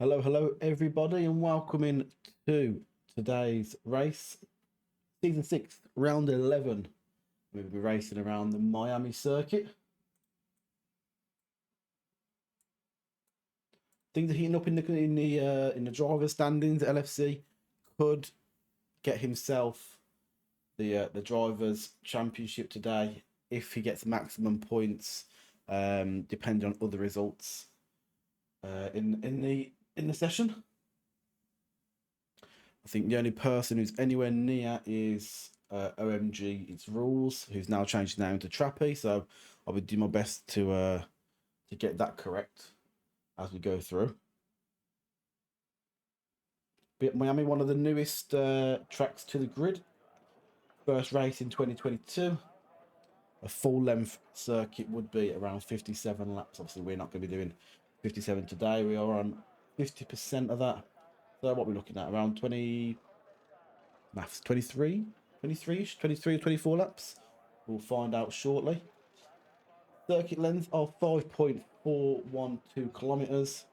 Hello, hello, everybody, and welcome in to today's race, season 6, round 11. We'll be racing around the Miami circuit. Things are heating up in the driver standings. LFC could get himself the drivers' championship today if he gets maximum points, depending on other results in the session. I think the only person who's anywhere near is OMG It's Rules, who's now changed his name to Trappy. So I'll be doing my best to get that correct as we go through. But Miami, one of the newest tracks to the grid. First race in 2022. A full length circuit would be around 57 laps. Obviously, we're not going to be doing 57 today. We are on 50% of that. So what we're looking at, around 23, 24 laps. We'll find out shortly. Circuit length of 5.412 kilometers.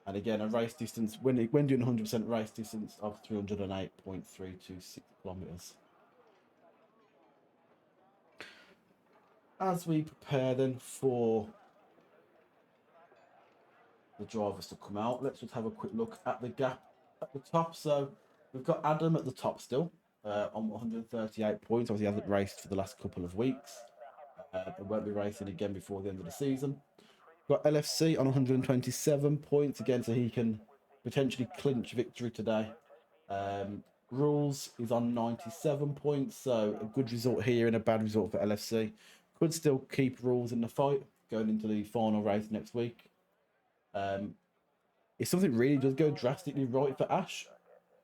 And again, a race distance, when doing 100% race distance, of 308.326 kilometers. As we prepare then for the drivers to come out, let's just have a quick look at the gap at the top. So we've got Adam at the top still on 138 points. Obviously, he hasn't raced for the last couple of weeks. But won't be racing again before the end of the season. Got LFC on 127 points again, so he can potentially clinch victory today. Rules is on 97 points, so a good result here and a bad result for LFC. Could still keep Rules in the fight going into the final race next week. If something really does go drastically right for Ash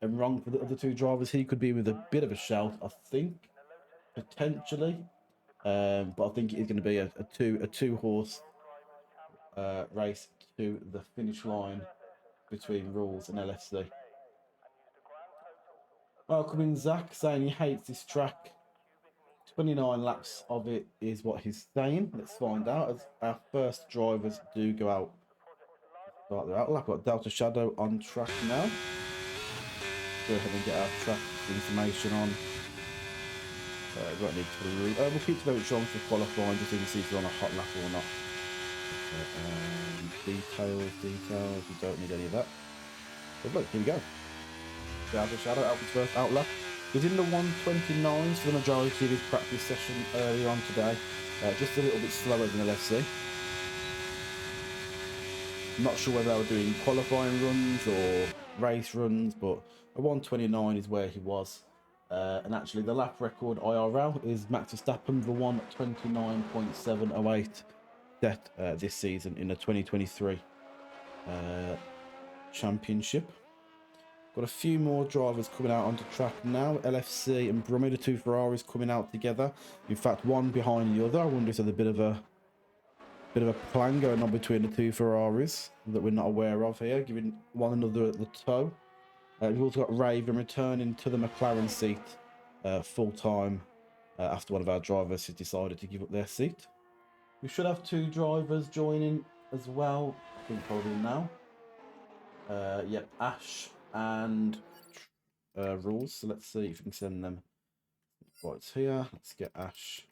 and wrong for the other two drivers, he could be with a bit of a shout, I think, potentially. But I think it is going to be a two horse race to the finish line between Rules and LFC. Welcoming Zach, saying he hates this track. 29 laps of it is what he's saying. Let's find out as our first drivers do go out. Start their outlap. Got Delta Shadow on track now. Go ahead and get our track information on. We'll keep the vote strong for qualifying just to see if you're on a hot lap or not. Details. We don't need any of that. But look, here we go. Delta Shadow out his first outlap. He's in the 129s for the majority of his practice session earlier on today. Just a little bit slower than LFC. I'm not sure whether they were doing qualifying runs or race runs, but a 129 is where he was. And actually, the lap record IRL is Max Verstappen for 129.708 set this season in the 2023 championship. Got a few more drivers coming out onto track now. LFC and Brummy, the two Ferraris coming out together. In fact, one behind the other. I wonder if there's a bit of a plan going on between the two Ferraris that we're not aware of here, giving one another at the toe. We've also got Raven returning to the McLaren seat full time after one of our drivers has decided to give up their seat. We should have two drivers joining as well, I think probably now. Yep, Ash and Rules. So let's see if we can send them. Right, it's here. Let's get Ash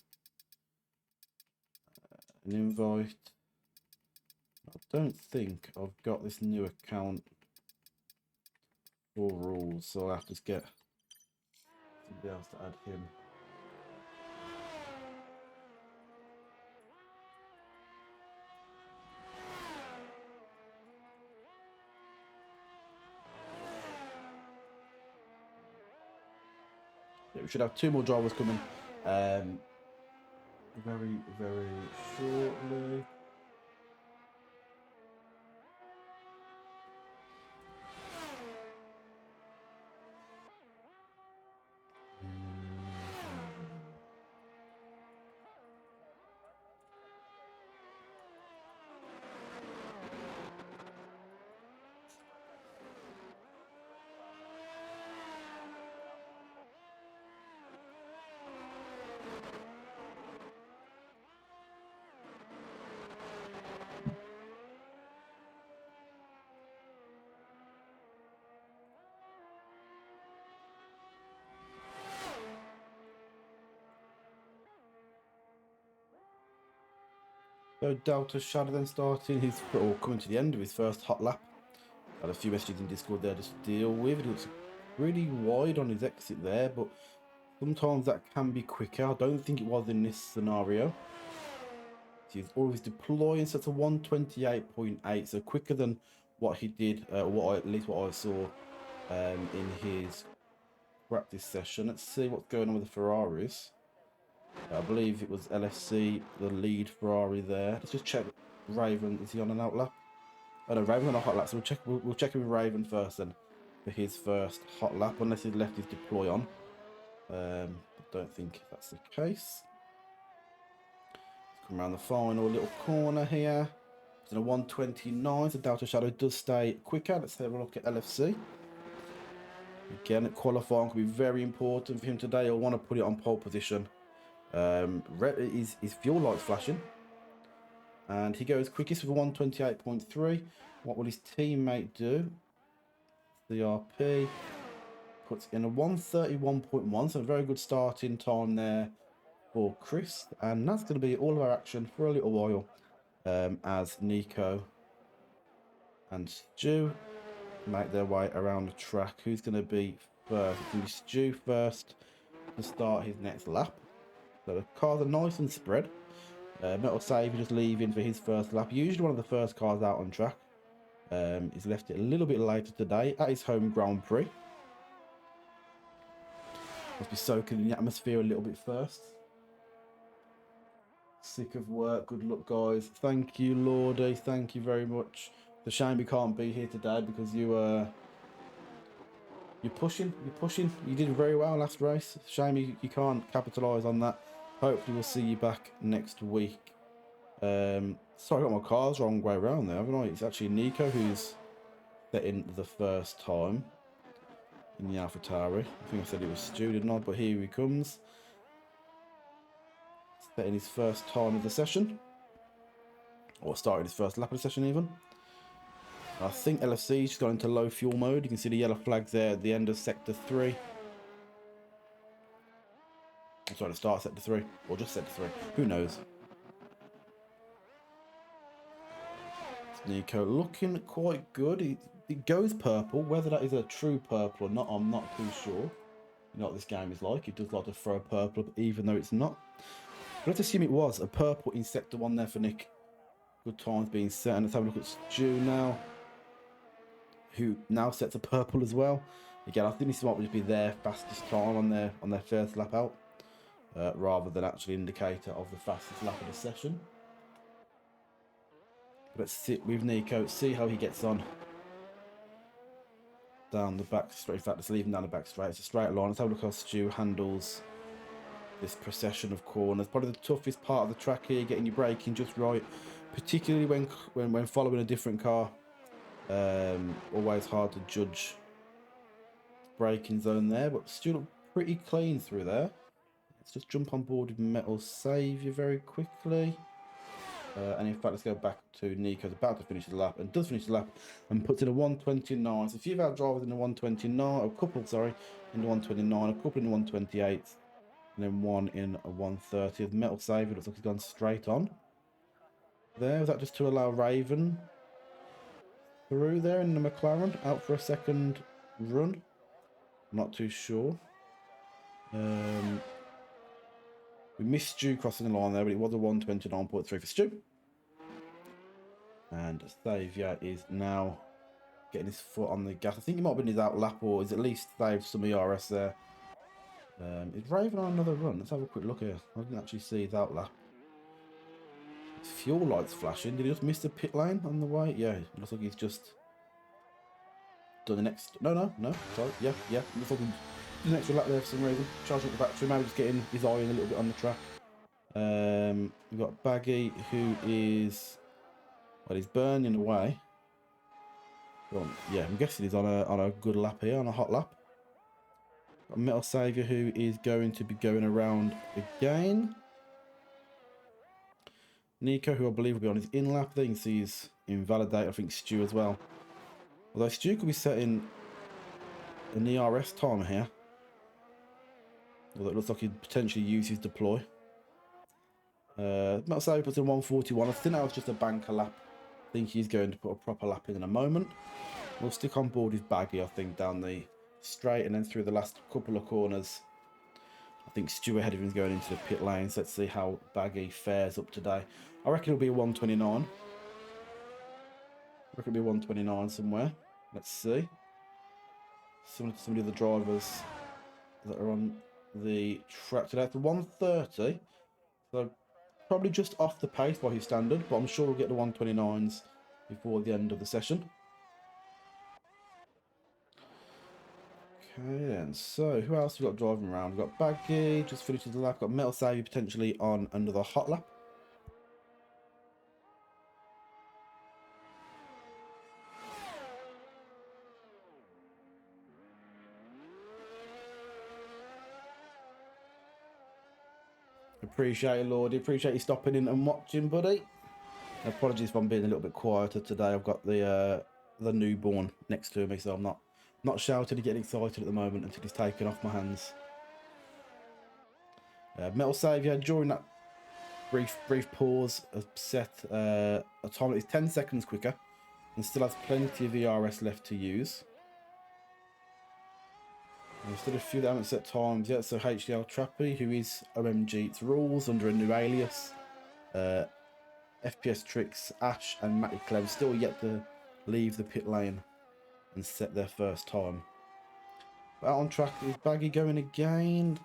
an invite. I don't think I've got this new account for Rules, so I'll have to get somebody else to add him. Yeah, we should have two more drivers coming very, very shortly. So Delta Shadow then starting his, or coming to the end of his first hot lap. Had a few messages in Discord there just to deal with. It looks really wide on his exit there, but sometimes that can be quicker. I don't think it was in this scenario. So he's always deploying, so it's a 128.8, so quicker than what he did, at least what I saw in his practice session. Let's see what's going on with the Ferraris. I believe it was LFC, the lead Ferrari there. Let's just check Raven. Is he on an out lap? Oh no, Raven's on a hot lap, so we'll check in with Raven first then for his first hot lap, unless he's left his deploy on. I don't think that's the case. Let's come around the final little corner here. It's in a 129, so Delta Shadow does stay quicker. Let's have a look at LFC. Again, qualifying could be very important for him today. He'll want to put it on pole position. His fuel light's flashing. And he goes quickest with a 128.3. What will his teammate do? CRP puts in a 131.1, so a very good starting time there for Chris. And that's going to be all of our action for a little while, as Nico and Stu make their way around the track. Who's going to be first? It's going to be Stu first to start his next lap. So the cars are nice and spread. Metal Savior just leaving for his first lap. Usually one of the first cars out on track. He's left it a little bit later today at his home Grand Prix. Must be soaking in the atmosphere a little bit first. Sick of work. Good luck, guys. Thank you, Lordy. Thank you very much. It's a shame you can't be here today because you're pushing. You did very well last race. Shame you can't capitalise on that. Hopefully we'll see you back next week. Sorry, I got my cars wrong way around there, haven't I? It's actually Nico who's setting the first time in the AlphaTauri. I think I said it was Stu, didn't I? But here he comes. Setting his first time of the session. Or starting his first lap of the session even. I think LFC's just got into low fuel mode. You can see the yellow flags there at the end of Sector 3. I'm sorry, to start Sector 3. Or just Sector 3. Who knows? Nico looking quite good. It goes purple. Whether that is a true purple or not, I'm not too sure. You know what this game is like. It does like to throw a purple up, even though it's not. But let's assume it was a purple in Sector 1 there for Nick. Good times being set. And let's have a look at Stu now, who now sets a purple as well. Again, I think this might just be their fastest time on their first lap out, rather than actually indicator of the fastest lap of the session. Let's sit with Nico, see how he gets on down the back straight. In fact, let's leave him down the back straight. It's a straight line. Let's have a look how Stu handles this procession of corners. Probably the toughest part of the track here, getting your braking just right, particularly when following a different car. Always hard to judge braking zone there, but Stu looked pretty clean through there. Let's just jump on board with Metal Savior very quickly. And in fact, let's go back to Nico's about to finish the lap, and does finish the lap, and puts in a 129. So a few of our drivers in the 129, a couple, sorry, in the 129, a couple in the 128, and then one in a 130. The Metal Savior looks like he's gone straight on. There, was that just to allow Raven through there in the McLaren, out for a second run? Not too sure. We missed Stu crossing the line there, but it was a 129.3 for Stu. And Saviour is now getting his foot on the gas. I think he might have been his out lap, or he's at least saved some ERS there. Is Raven on another run? Let's have a quick look here. I didn't actually see his out lap. His fuel light's flashing. Did he just miss the pit lane on the way? Yeah, it looks like he's just done the next. No. Sorry. Yeah. Looks like he's an extra lap there for some reason. Charging up the battery, maybe just getting his eye in a little bit on the track. We've got Baggy, who is, well, he's burning away. Well, yeah, I'm guessing he's on a good lap here, on a hot lap. Got Metal Savior, who is going to be going around again. Nico, who I believe will be on his in lap. There you can see he's invalidated. I think Stu as well. Although Stu could be setting an ERS timer here. Although it looks like he'd potentially use his deploy. Metal Saviour puts in 141. I think that was just a banker lap. I think he's going to put a proper lap in a moment. We'll stick on board with Baggy, I think, down the straight and then through the last couple of corners. I think Stu ahead of him is going into the pit lanes. Let's see how Baggy fares up today. I reckon it'll be a 129. I reckon it'll be 129 somewhere. Let's see. Some of the drivers that are on the track today. It's 130. So probably just off the pace by his standard, but I'm sure we'll get the 129s before the end of the session. Okay then, so who else we got driving around? We've got Baggy, just finished the lap. Got Metal Saviour potentially on another hot lap. Appreciate it, Lordy. Appreciate you stopping in and watching, buddy. Apologies if I'm being a little bit quieter today. I've got the newborn next to me, so I'm not shouting and getting excited at the moment until he's taken off my hands. Metal Saviour, during that brief pause, has set a time that is 10 seconds quicker and still has plenty of ERS left to use. There's still a few that haven't set times yet. So HDL Trappy, who is OMG's rules under a new alias. FPS Tricks, Ash and Matty Clev still yet to leave the pit lane and set their first time. But out on track, is Baggy going again?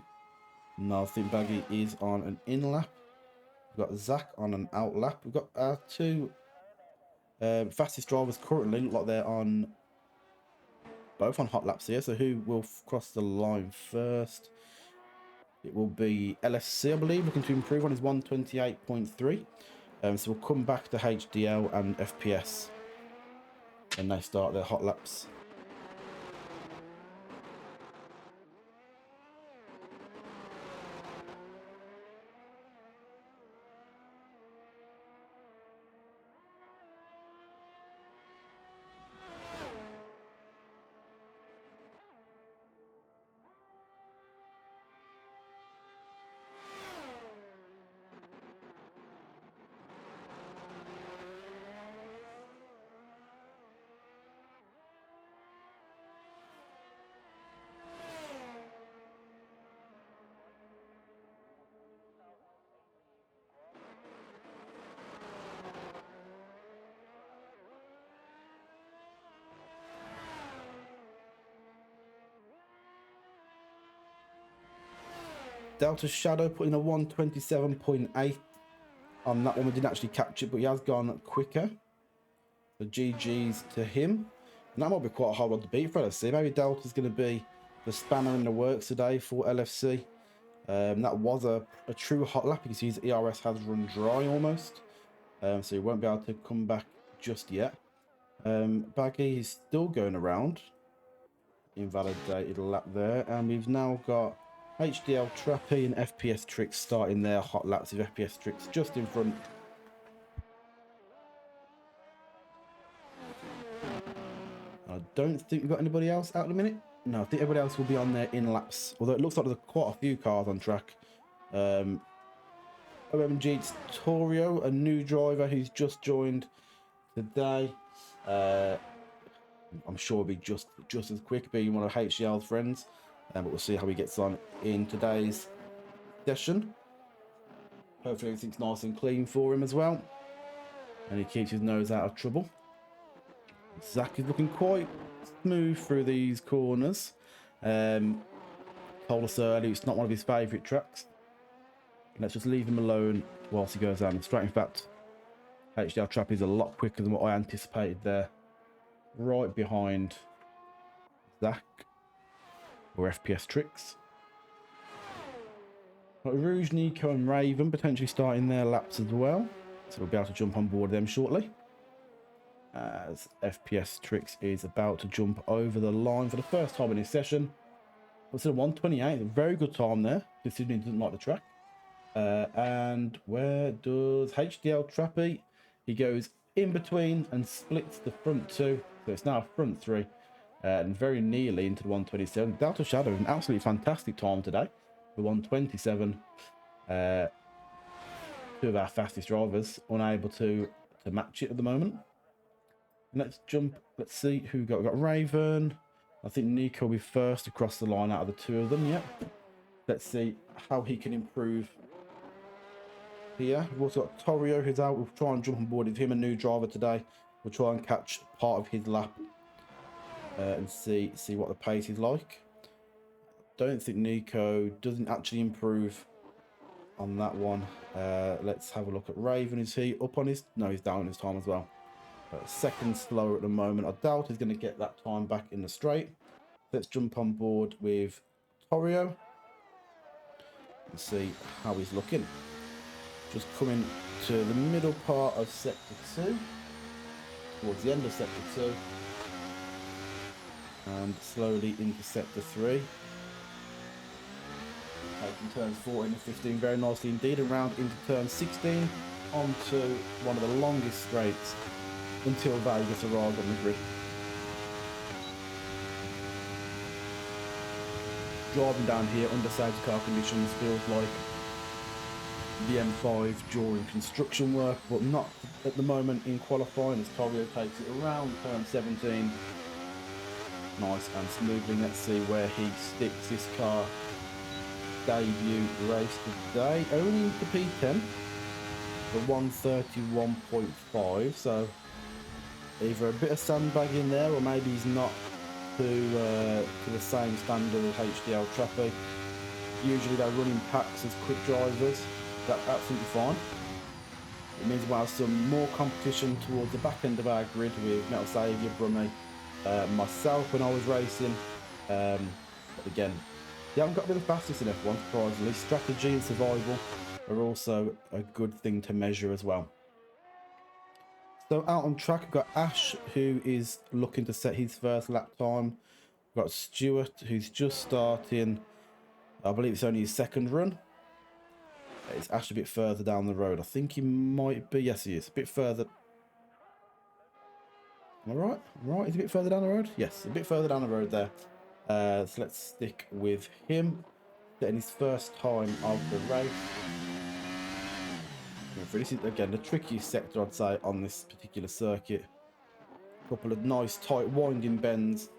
No, I think Baggy is on an in lap. We've got Zach on an out lap. We've got our two fastest drivers currently. Look like they're on both on hot laps here. So who will cross the line first? It will be LFC, I believe, looking to improve on his 128.3. So we'll come back to HDL and FPS when they start their hot laps. Delta Shadow putting a 127.8 on that one. We didn't actually catch it, but he has gone quicker. So GG's to him. And that might be quite a hard one to beat for LFC. Maybe Delta's going to be the spanner in the works today for LFC. That was a true hot lap. You can see his ERS has run dry almost. So he won't be able to come back just yet. Baggy is still going around. Invalidated lap there. And we've now got HDL Trappy and FPS Tricks starting their hot laps with FPS Tricks just in front. I don't think we've got anybody else out in a minute. No, I think everybody else will be on their in laps. Although it looks like there's quite a few cars on track. OMG Torio, a new driver who's just joined today. I'm sure it'll be just as quick, being one of HDL's friends. But we'll see how he gets on in today's session. Hopefully everything's nice and clean for him as well. And he keeps his nose out of trouble. Zach is looking quite smooth through these corners. Told us earlier it's not one of his favourite tracks. Let's just leave him alone whilst he goes down the straight. In fact, HDL Trap is a lot quicker than what I anticipated there. Right behind Zach. Or FPS Tricks. Got Rouge, Nico and Raven potentially starting their laps as well. So we'll be able to jump on board them shortly. As FPS Tricks is about to jump over the line for the first time in his session. It's a 128, a very good time there, considering he doesn't like the track. And where does HDL Trappy? He goes in between and splits the front two. So it's now a front three. And very nearly into the 127. Delta Shadow, an absolutely fantastic time today. The 127. two of our fastest drivers, unable to match it at the moment. Let's jump. Let's see who we got. We got Raven. I think Nico will be first across the line out of the two of them. Yep. Let's see how he can improve here. We've also got Torio who's out. We'll try and jump on board with him, a new driver today. We'll try and catch part of his lap and see what the pace is like. Don't think Nico doesn't actually improve on that one. Let's have a look at Raven. Is he up on his? No, he's down on his time as well. Second slower at the moment. I doubt he's going to get that time back in the straight. Let's jump on board with Torio and see how he's looking. Just coming to the middle part of sector 2, towards the end of sector 2, and slowly into sector 3. Taking turns 14 and 15 very nicely indeed, and round into turn 16 onto one of the longest straights until Vegas arrived on the grid. Driving down here under safety car conditions feels like the M5 during construction work, but not at the moment in qualifying, as Torio takes it around turn 17 nice and smoothly. Let's see where he sticks this car. Debut race today, only the P10 for 131.5, so either a bit of sandbagging there, or maybe he's not to the same standard as HDL Trappy. Usually they run in packs as quick drivers. That's absolutely fine. It means we'll have some more competition towards the back end of our grid with Metal Saviour, Brummy, myself when I was racing. But again, they haven't got to be the fastest in F1, surprisingly. Strategy and survival are also a good thing to measure as well. So out on track, we've got Ash, who is looking to set his first lap time. We've got Stuart, who's just starting. I believe it's only his second run. It's Ash a bit further down the road. I think he might be. Yes, he is. A bit further. Am I right? Right, he's a bit further down the road? Yes, a bit further down the road there. So let's stick with him. Getting his first time of the race. This is, again, the trickiest sector, I'd say, on this particular circuit. A couple of nice, tight, winding bends.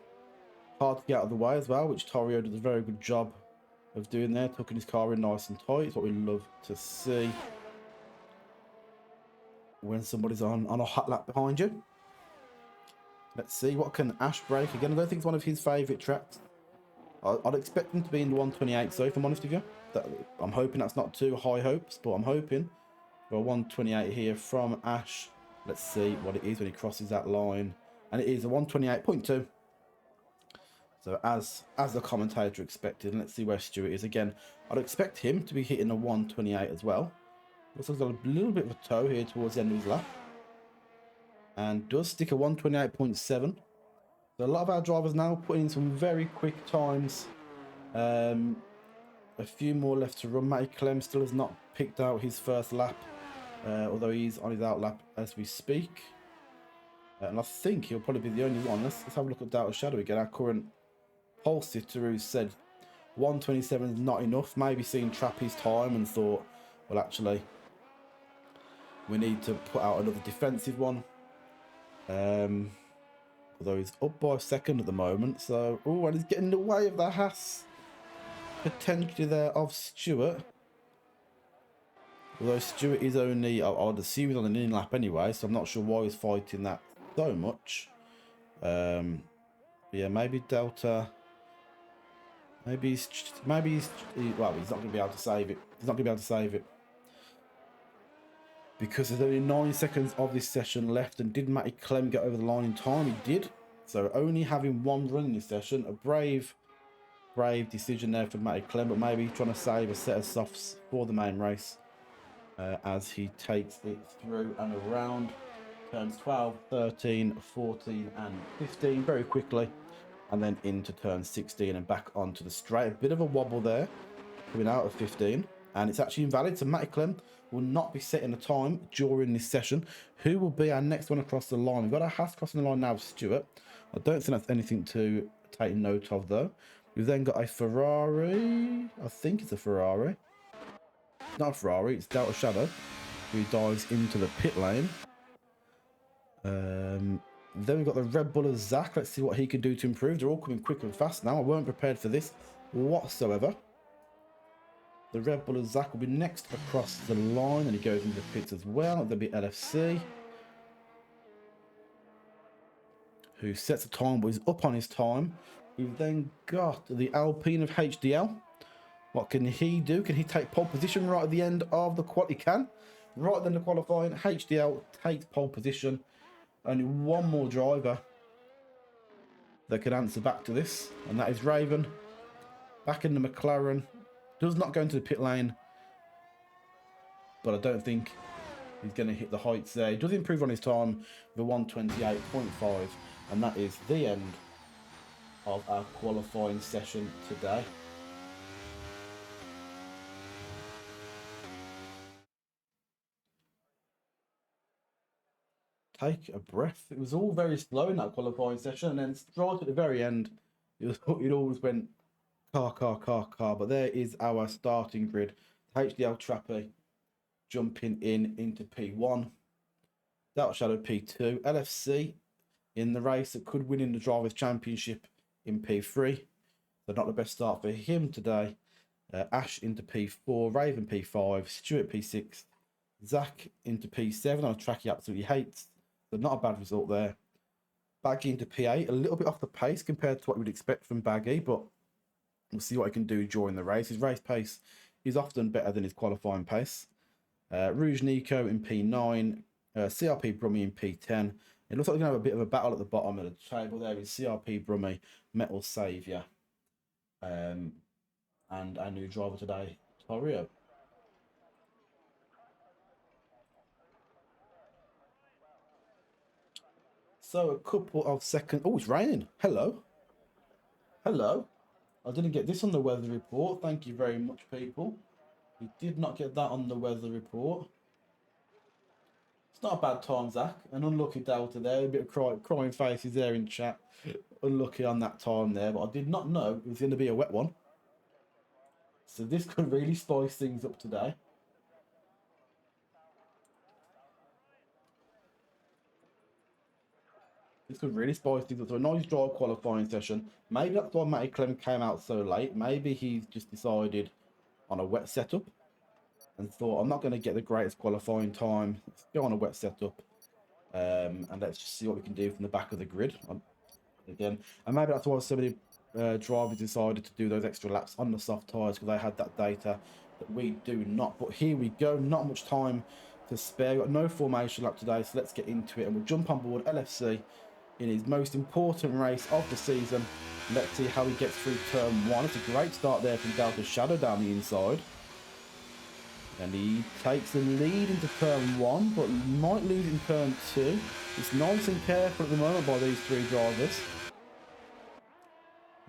Hard to get out of the way as well, which Torio did a very good job of doing there. Tucking his car in nice and tight. It's what we love to see when somebody's on a hot lap behind you. Let's see, what can Ash break? Again, I don't think it's one of his favourite tracks. I'd expect him to be in the 128, so if I'm honest with you. I'm hoping that's not too high hopes, but I'm hoping for a 128 here from Ash. Let's see what it is when he crosses that line. And it is a 128.2. So as the commentator expected, and let's see where Stuart is. Again, I'd expect him to be hitting a 128 as well. Looks like he's got a little bit of a toe here towards the end of his lap. And does stick a 128.7. So a lot of our drivers now putting in some very quick times. A few more left to run. Matty Clem still has not picked out his first lap, although he's on his out lap as we speak. And I think he'll probably be the only one. Let's have a look at Doubt Shadow again. Our current pole sitter who said 127 is not enough. Maybe seen Trappy's time and thought, well, actually, we need to put out another defensive one. Although he's up by a second at the moment. So, oh, and he's getting in the way of the Haas potentially there of Stuart. Although Stuart is only, I'd assume he's on an in lap anyway, so I'm not sure why he's fighting that so much. Yeah, maybe Delta. Maybe he's well, he's not going to be able to save it. He's not going to be able to save it. Because there's only 9 seconds of this session left, and did Matty Clem get over the line in time? He did. So only having one run in this session, a brave decision there for Matty Clem, but maybe trying to save a set of softs for the main race as he takes it through and around turns 12, 13, 14 and 15 very quickly, and then into turn 16 and back onto the straight. A bit of a wobble there coming out of 15, and it's actually invalid, so Matty Clem will not be setting a time during this session. Who will be our next one across the line? We've got our Haas crossing the line now with Stuart. I don't think that's anything to take note of, though. We've then got a Ferrari. I think it's a Ferrari. Not a Ferrari, it's Delta Shadow. who dives into the pit lane. Then we've got the Red Bull of Zach. Let's see what he can do to improve. They're all coming quick and fast now. I weren't prepared for this whatsoever. The Red Bull of Zach will be next across the line, and he goes into the pits as well. There'll be LFC, who sets a time, but is up on his time. We've then got the Alpine of HDL. What can he do? Can he take pole position right at the end of the quad? He can. Right at the end of qualifying, HDL takes pole position. Only one more driver that can answer back to this, and that is Raven. Back in the McLaren. Does not go into the pit lane, but I don't think he's going to hit the heights there. He does improve on his time with a 1:28.5, and that is the end of our qualifying session today. Take a breath. It was all very slow in that qualifying session, and then right at the very end, it always went car. But there is our starting grid. HDL Trappy jumping into P1. Dark Shadow P2. LFC in the race that could win in the Drivers' Championship in P3. So not the best start for him today. Ash into P4. Raven P5. Stuart P6. Zach into P7 on a track he absolutely hates. So not a bad result there. Baggy into P8. A little bit off the pace compared to what we'd expect from Baggy, but we'll see what he can do during the race. His race pace is often better than his qualifying pace. Rouge Nico in P9. CRP Brummy in P10. It looks like we're going to have a bit of a battle at the bottom of the table there with CRP Brummy, Metal Saviour, and our new driver today, Torrio. So a couple of seconds. Oh, it's raining. Hello. Hello. I didn't get this on the weather report. Thank you very much, people. We did not get that on the weather report. It's not a bad time, Zach. An unlucky Delta there. A bit of crying faces there in chat. Unlucky on that time there. But I did not know it was going to be a wet one. So this could really spice things up today. This could really spice things up. So a nice dry qualifying session. Maybe that's why Matty Clem came out so late. Maybe he's just decided on a wet setup and thought, I'm not going to get the greatest qualifying time. Let's go on a wet setup. And let's just see what we can do from the back of the grid. Again, and maybe that's why so many drivers decided to do those extra laps on the soft tyres, because they had that data that we do not. But here we go. Not much time to spare. We've got no formation lap today, so let's get into it. And we'll jump on board LFC in his most important race of the season. Let's see how he gets through turn 1. It's a great start there from Delta Shadow down the inside. And he takes the lead into turn 1, but might lose in turn 2. It's nice and careful at the moment by these three drivers.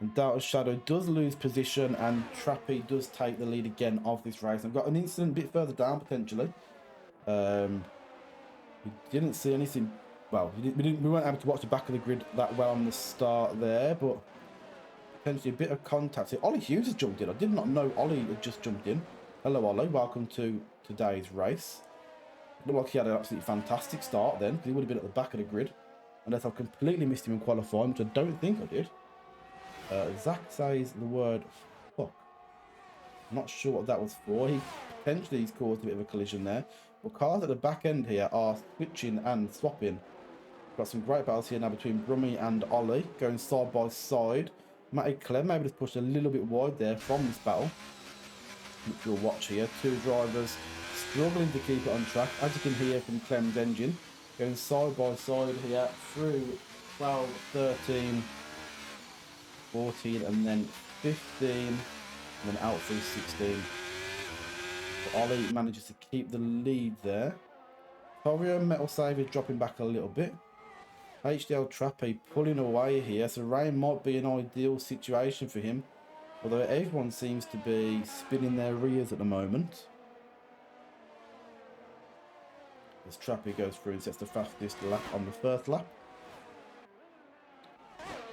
And Delta Shadow does lose position, and Trappy does take the lead again of this race. I've got an incident a bit further down, potentially. We didn't see anything. Well, we weren't able to watch the back of the grid that well on the start there, but potentially a bit of contact here. Ollie Hughes has jumped in. I did not know Ollie had just jumped in. Hello, Ollie. Welcome to today's race. Looked like he had an absolutely fantastic start then, because he would have been at the back of the grid. Unless I've completely missed him in qualifying, which I don't think I did. Zach says the word fuck. I'm not sure what that was for. He's caused a bit of a collision there. But cars at the back end here are switching and swapping. Got some great battles here now between Brummy and Ollie, going side by side. Matty Clem maybe just pushed a little bit wide there from this battle, which you'll watch here. Two drivers struggling to keep it on track, as you can hear from Clem's engine, going side by side here through 12, 13, 14, and then 15, and then out through 16. But Ollie manages to keep the lead there. Torrio and Metal Saviour dropping back a little bit. HDL Trappy pulling away here, so rain might be an ideal situation for him. Although everyone seems to be spinning their rears at the moment. As Trappy goes through and sets the fastest lap on the first lap.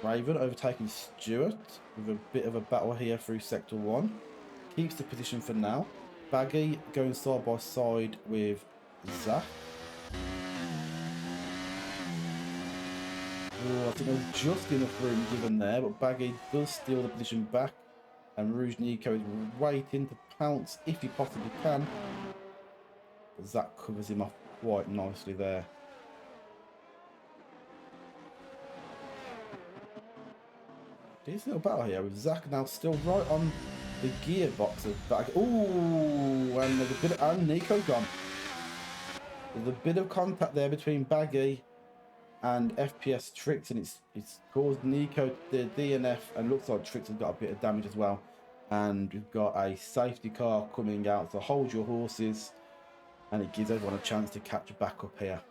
Raven overtaking Stuart with a bit of a battle here through Sector 1. Keeps the position for now. Baggy going side by side with Zach. Oh, I think there's just enough room given there, but Baggy does steal the position back, and Rouge Nico is waiting to pounce if he possibly can. But Zach covers him off quite nicely there. Decent little battle here with Zach now still right on the gearbox of Baggy. Ooh, and there's a bit and Nico gone. There's a bit of contact there between Baggy and FPS Tricks, and it's caused Nico the DNF, and looks like Tricks has got a bit of damage as well. And we've got a safety car coming out, so hold your horses, and it gives everyone a chance to catch back up here.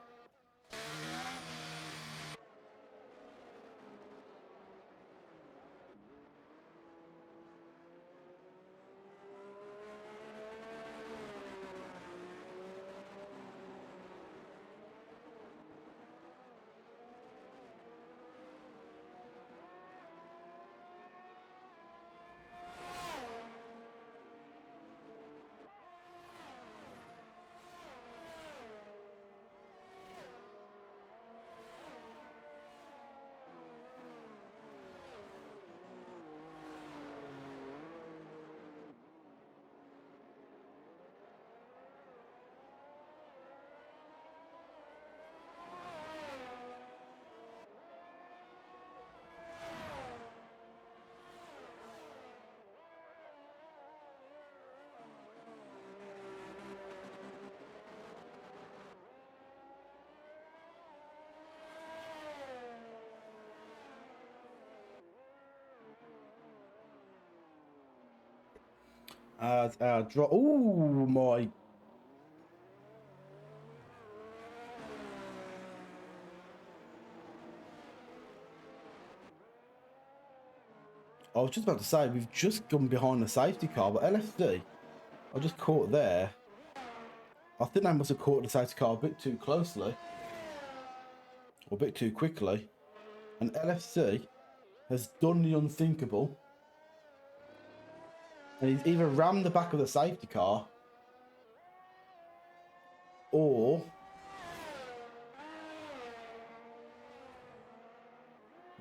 As our drop. Oh my. I was just about to say, we've just gone behind the safety car, but LFD, I just caught there. I think I must have caught the safety car a bit too closely, or a bit too quickly. And LFC has done the unthinkable. And he's either rammed the back of the safety car, or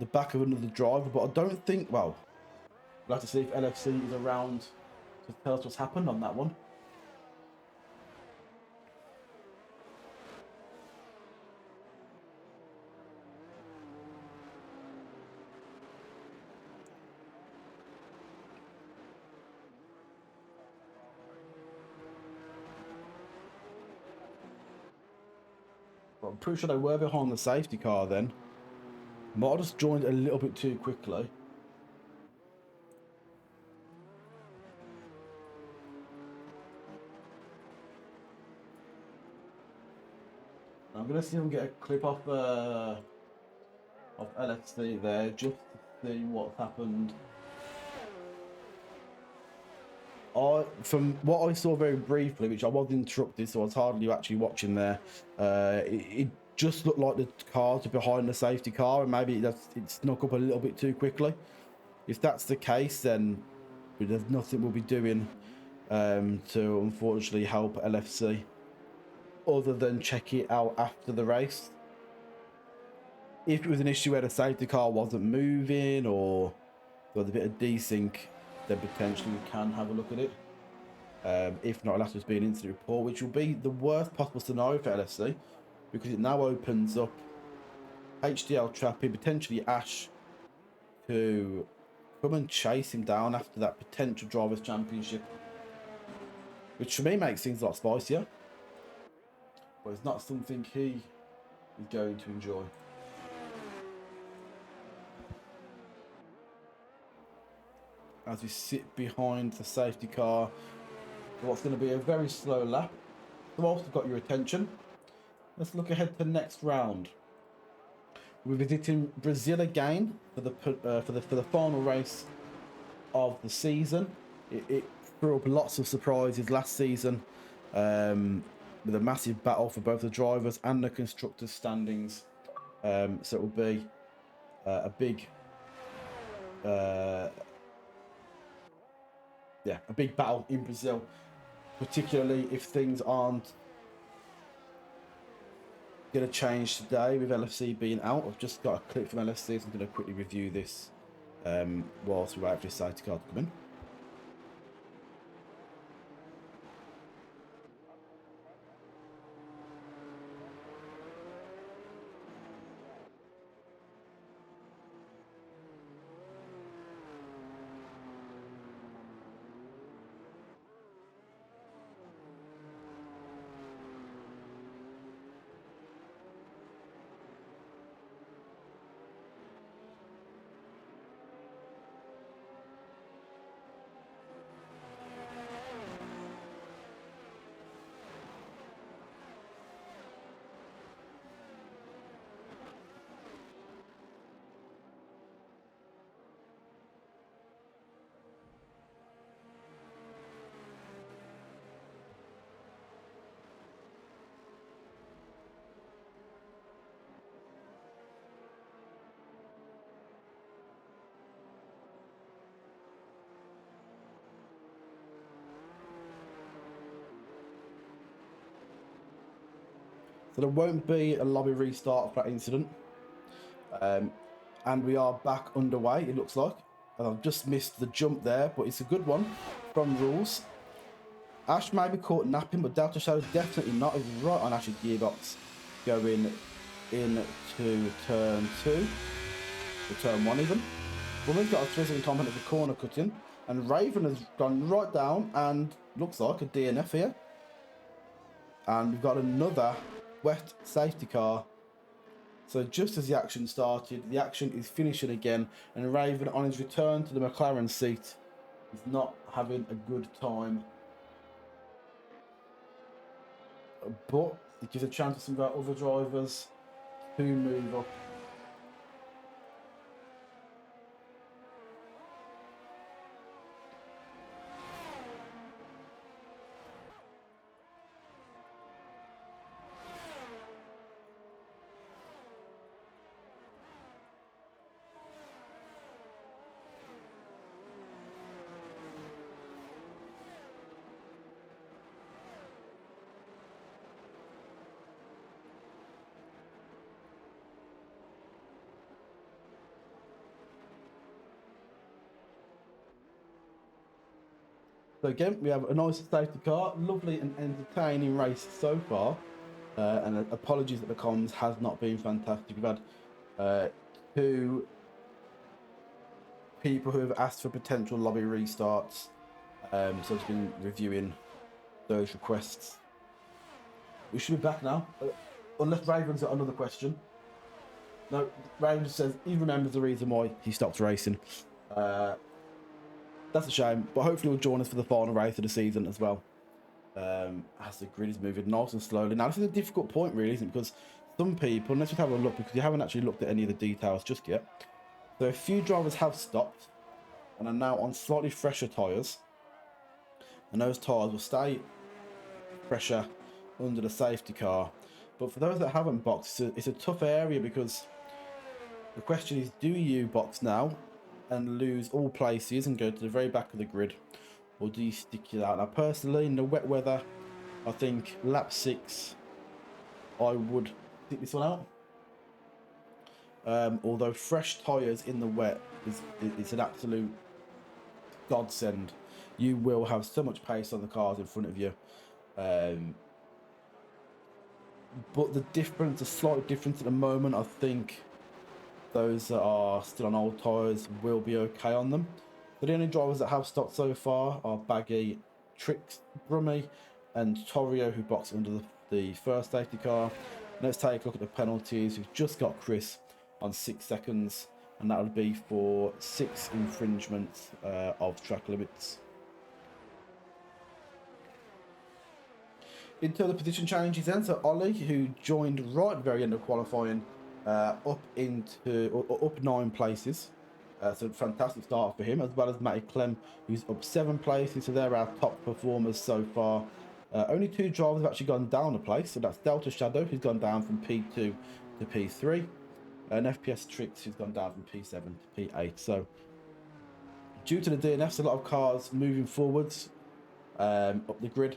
the back of another driver. But I don't think, well, we'll have to see if LFC is around to tell us what's happened on that one. But I'm pretty sure they were behind the safety car then. Might have just joined a little bit too quickly. I'm going to see if I can get a clip off LFC there, just to see what's happened. From what I saw very briefly, which I was interrupted, so I was hardly actually watching there, it just looked like the cars were behind the safety car, and maybe it snuck up a little bit too quickly. If that's the case, then there's nothing we'll be doing to unfortunately help LFC, other than check it out after the race. If it was an issue where the safety car wasn't moving, or there was a bit of desync, then potentially we can have a look at it. If not, it'll have to be an incident report, which will be the worst possible scenario for LFC, because it now opens up HDL trapping, potentially Ash, to come and chase him down after that potential Drivers' Championship, which for me makes things a lot spicier, but it's not something he is going to enjoy. As we sit behind the safety car, what's going to be a very slow lap. Whilst I've got your attention, let's look ahead to the next round. We're visiting Brazil again for the final race of the season. It threw up lots of surprises last season, with a massive battle for both the drivers and the constructors' standings. So it will be a big battle in Brazil, particularly if things aren't going to change today with LFC being out. I've just got a clip from LFC, so I'm going to quickly review this whilst we wait for this safety car to come in. So there won't be a lobby restart for that incident. And we are back underway, it looks like. And I've just missed the jump there, but it's a good one from rules. Ash may be caught napping, but Delta Shadow definitely not. He's right on Ash's gearbox going into turn 2, or turn 1 even. Woman's got a thrilling comment of the corner cutting, and Raven has gone right down and looks like a DNF here. And we've got another wet safety car. So just as the action started, the action is finishing again, and Raven on his return to the McLaren seat is not having a good time. But it gives a chance to some of our other drivers to move up. So again, we have a nice safety car, lovely and entertaining race so far. And apologies that the comms has not been fantastic. We've had 2 people who have asked for potential lobby restarts. So I've been reviewing those requests. We should be back now, unless Raven's got another question. No, Raven says he remembers the reason why he stopped racing. That's a shame, but hopefully he'll join us for the final race of the season as well. As the grid is moving nice and slowly. Now, this is a difficult point, really, isn't it? Because some people, and let's just have a look, because you haven't actually looked at any of the details just yet. So a few drivers have stopped and are now on slightly fresher tyres. And those tyres will stay fresher under the safety car. But for those that haven't boxed, it's a tough area, because the question is, do you box now and lose all places and go to the very back of the grid, or do you stick it out? Now, personally, in the wet weather, I think lap 6, I would stick this one out. Although fresh tyres in the wet is an absolute godsend. You will have so much pace on the cars in front of you. But the difference, a slight difference at the moment, I think those that are still on old tyres will be okay on them. But the only drivers that have stopped so far are Baggy, Trix, Brummy and Torio, who boxed under the first safety car. Let's take a look at the penalties. We've just got Chris on 6 seconds, and that would be for 6 infringements of track limits. In terms of position changes then, so Ollie, who joined right at the very end of qualifying, up 9 places. So fantastic start for him, as well as Matty Clem, who's up 7 places. So they're our top performers so far. Only 2 drivers have actually gone down a place. So that's Delta Shadow, who's gone down from P2 to P3. And FPS Tricks, who's gone down from P7 to P8. So due to the DNFs, a lot of cars moving forwards up the grid.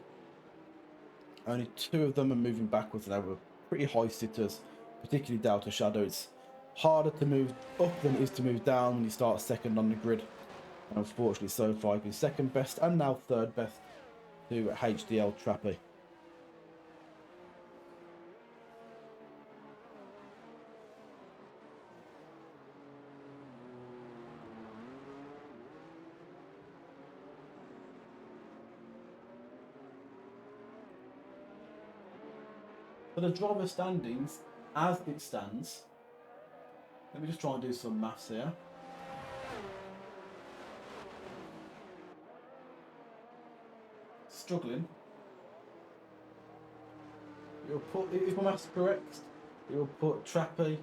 Only 2 of them are moving backwards, and they were pretty high sitters, particularly Delta Shadow. It's harder to move up than it is to move down when you start second on the grid. And unfortunately, so far, he's been second best and now third best to HDL Trappy. For the driver standings, as it stands, let me just try and do some maths here. Struggling. You'll put, if my maths correct, you'll put Trappy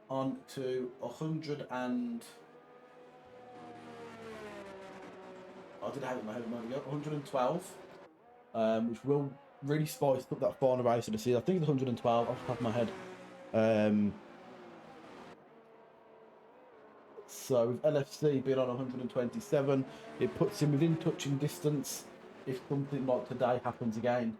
on to 100 and... I did have it in my head a moment ago. 112, which will really spice up that final race of the season. I think it's 112 off the top of my head. So with LFC being on 127, it puts him within touching distance if something like today happens again.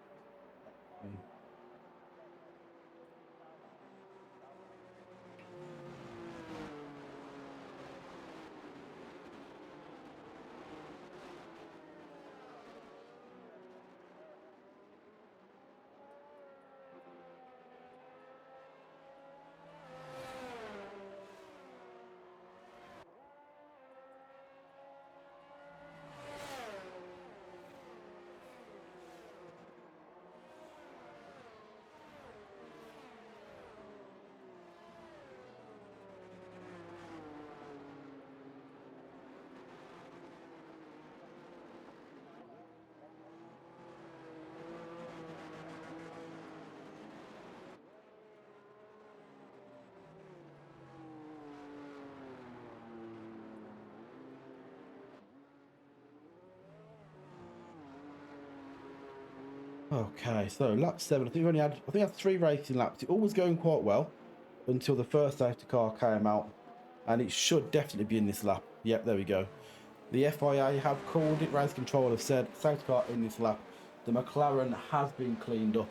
Okay, so lap 7. I think we had 3 racing laps. It all was going quite well until the first safety car came out, and it should definitely be in this lap. Yep, there we go. The FIA have called it. Race control have said safety car in this lap. The McLaren has been cleaned up.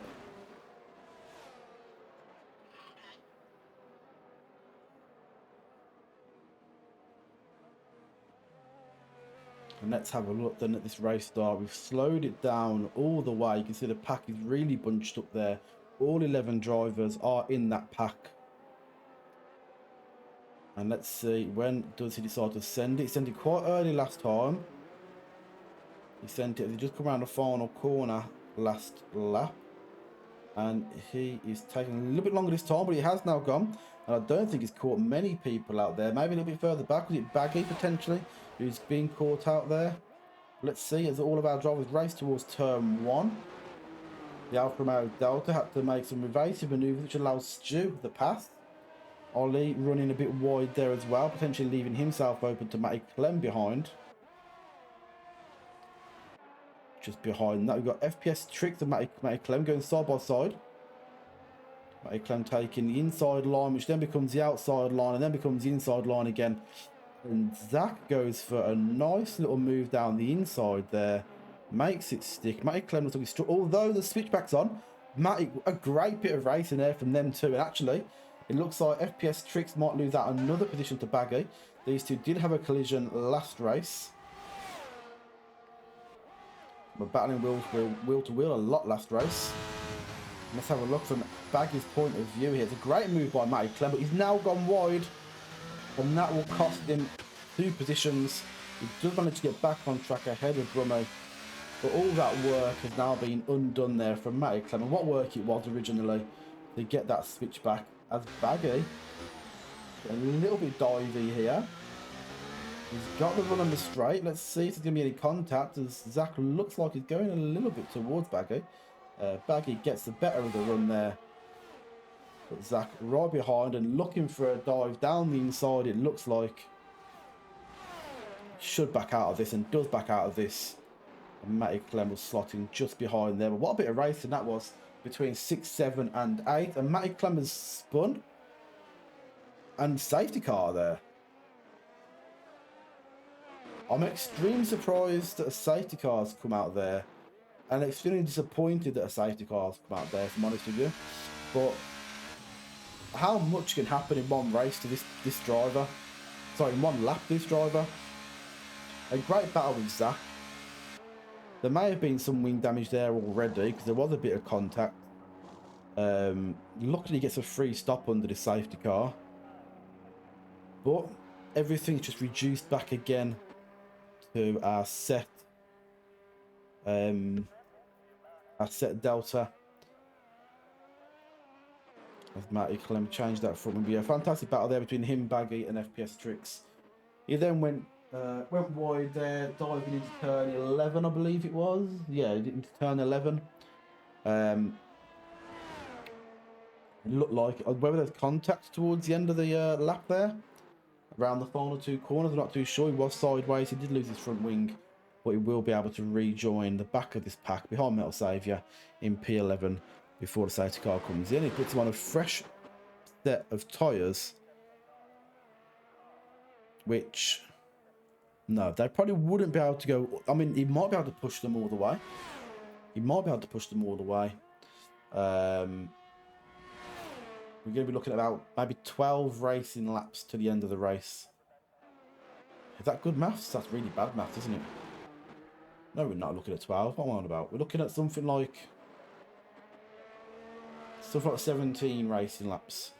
And let's have a look then at this race start. We've slowed it down all the way. You can see the pack is really bunched up there. All 11 drivers are in that pack. And let's see, when does he decide to send it? He sent it quite early last time. He sent it, he just come around the final corner last lap. And he is taking a little bit longer this time, but he has now gone. And I don't think he's caught many people out there. Maybe a little bit further back. Was it Baggy potentially who's been caught out there? Let's see, as all of our drivers race towards turn 1. The Alfa Romeo Delta had to make some evasive manoeuvres which allows Stu the pass. Ollie running a bit wide there as well, potentially leaving himself open to Matty Clem behind. Just behind that, we've got FPS Tricks and Matty Clem going side by side. Matty Clem taking the inside line, which then becomes the outside line, and then becomes the inside line again. And Zach goes for a nice little move down the inside there. Makes it stick. Matty Clem looks like he's although the switchback's on, Matty, a great bit of racing there from them too. And actually, it looks like FPS Tricks might lose out another position to Baggy. These two did have a collision last race. We're battling wheel to wheel a lot last race. Let's have a look from Baggy's point of view here. It's a great move by Matty Clem, but he's now gone wide. And that will cost him 2 positions. He does manage to get back on track ahead of Brummie. But all that work has now been undone there from Matty Clem. And what work it was originally to get that switch back as Baggy. A little bit divey here. He's got the run on the straight. Let's see if there's going to be any contact as Zach looks like he's going a little bit towards Baggy. Baggy gets the better of the run there. But Zach right behind and looking for a dive down the inside, it looks like. Should back out of this and does back out of this. And Matty Clem was slotting just behind there. But what a bit of racing that was between 6, 7 and 8. And Matty Clem has spun. And safety car there. I'm extremely surprised that a safety car's come out there. And extremely disappointed that a safety car's come out there, if I'm honest with you. But how much can happen in one race to this driver. Sorry, in one lap to this driver. A great battle with Zach. There may have been some wing damage there already because there was a bit of contact. Luckily he gets a free stop under the safety car. But everything's just reduced back again to our set delta. As Matty Clem changed that front. Be a fantastic battle there between him, Baggy, and FPS Tricks. He then went wide there, diving into turn 11, I believe it was. Yeah, into turn 11. It looked like whether there's contact towards the end of the lap there, around the final two corners. I'm not too sure. He was sideways. He did lose his front wing, but he will be able to rejoin the back of this pack behind Metal Saviour in P11 before the safety car comes in. He puts him on a fresh set of tyres, which, no, they probably wouldn't be able to go. I mean, he might be able to push them all the way. We're going to be looking at about maybe 12 racing laps to the end of the race. Is that good maths? That's really bad maths, isn't it? No, we're not looking at 12. What am I on about? We're looking at something like 17 racing laps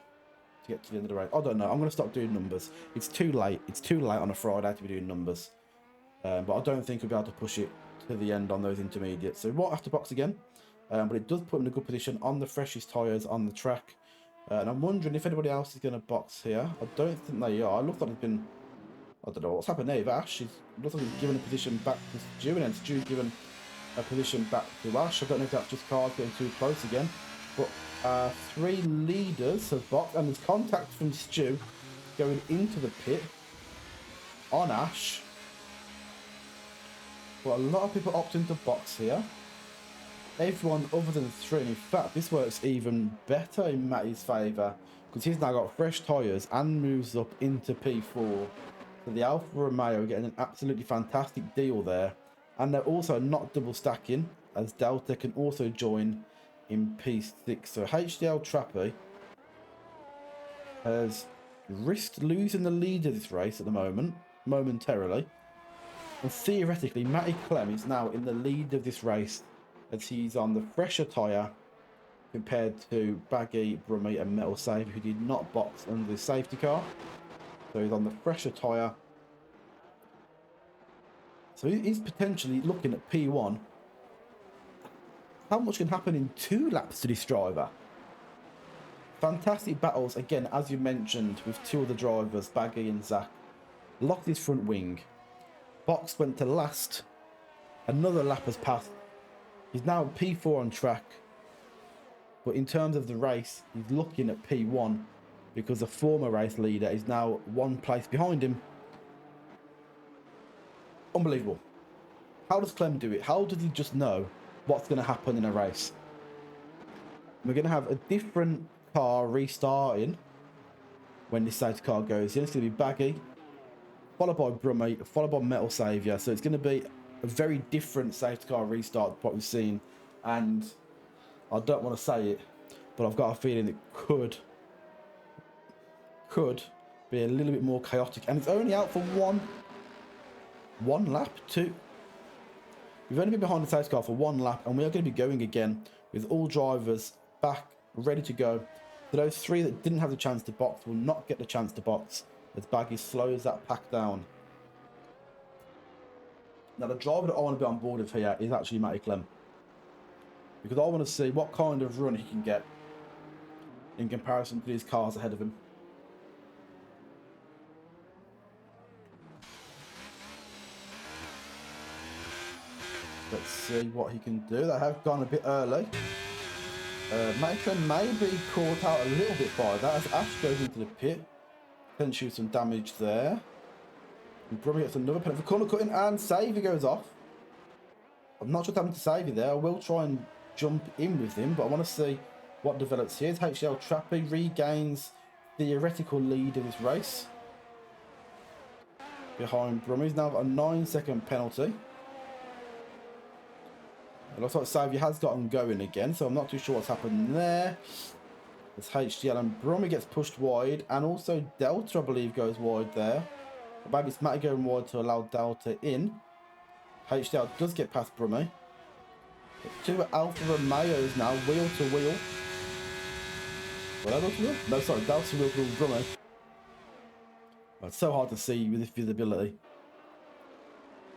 to get to the end of the race. I don't know. I'm going to stop doing numbers. It's too late. It's too late on a Friday to be doing numbers. But I don't think we'll be able to push it to the end on those intermediates. So we won't have to box again. But it does put him in a good position on the freshest tyres on the track. And I'm wondering if anybody else is going to box here. I don't think they are. It looks like it's been... I don't know what's happened there. Ash looks like he's given a position back to Stu, and then Stu given a position back to Ash. I don't know if that's just cars getting too close again. But 3 leaders have boxed, and there's contact from Stu going into the pit on Ash. But a lot of people opt into box here. Everyone other than 3. In fact, this works even better in Matty's favour because he's now got fresh tyres and moves up into P4. So the Alfa Romeo are getting an absolutely fantastic deal there. And they're also not double stacking, as Delta can also join in P6. So HDL Trappy has risked losing the lead of this race at the moment, momentarily. And theoretically, Matty Clem is now in the lead of this race, as he's on the fresher tyre compared to Baggy, Brummy and Metal Saviour, who did not box under the safety car. So he's on the fresher tyre. So he's potentially looking at P1. How much can happen in 2 laps to this driver? Fantastic battles, again, as you mentioned, with 2 of the drivers, Baggy and Zach. Locked his front wing. Box went to last. Another lap has passed. He's now P4 on track. But in terms of the race, he's looking at P1 because the former race leader is now 1 place behind him. Unbelievable. How does Clem do it? How does he just know what's going to happen in a race? We're going to have a different car restarting when this safety car goes in. It's going to be Baggy, followed by Brummy, followed by Metal Saviour. So it's going to be a very different safety car restart to what we've seen. And I don't want to say it, but I've got a feeling it could be a little bit more chaotic. And it's only out for one lap, 2. We've only been behind the safety car for 1 lap, and we are going to be going again with all drivers back, ready to go. So those 3 that didn't have the chance to box will not get the chance to box as Baggy slows that pack down. Now the driver that I want to be on board with here is actually Matty Clem, because I want to see what kind of run he can get in comparison to these cars ahead of him. Let's see what he can do. They have gone a bit early. Matty Clem may be caught out a little bit by that as Ash goes into the pit. Potentially some damage there. And Brummy gets another penalty for corner cutting, and Saviour goes off. I'm not sure what happened to Saviour there. I will try and jump in with him, but I want to see what develops here. HL Trappy regains theoretical lead in this race behind Brummy. He's now got a 9-second penalty. It looks like Saviour has gotten going again, so I'm not too sure what's happened there. As HDL and Brummy gets pushed wide, and also Delta, I believe, goes wide there. Maybe it's Matty going wide to allow Delta in. HDL does get past Brummy. Two Alpha Romeos now, wheel to wheel. Well, no, sorry, Delta wheel to Brummy. It's so hard to see with this visibility.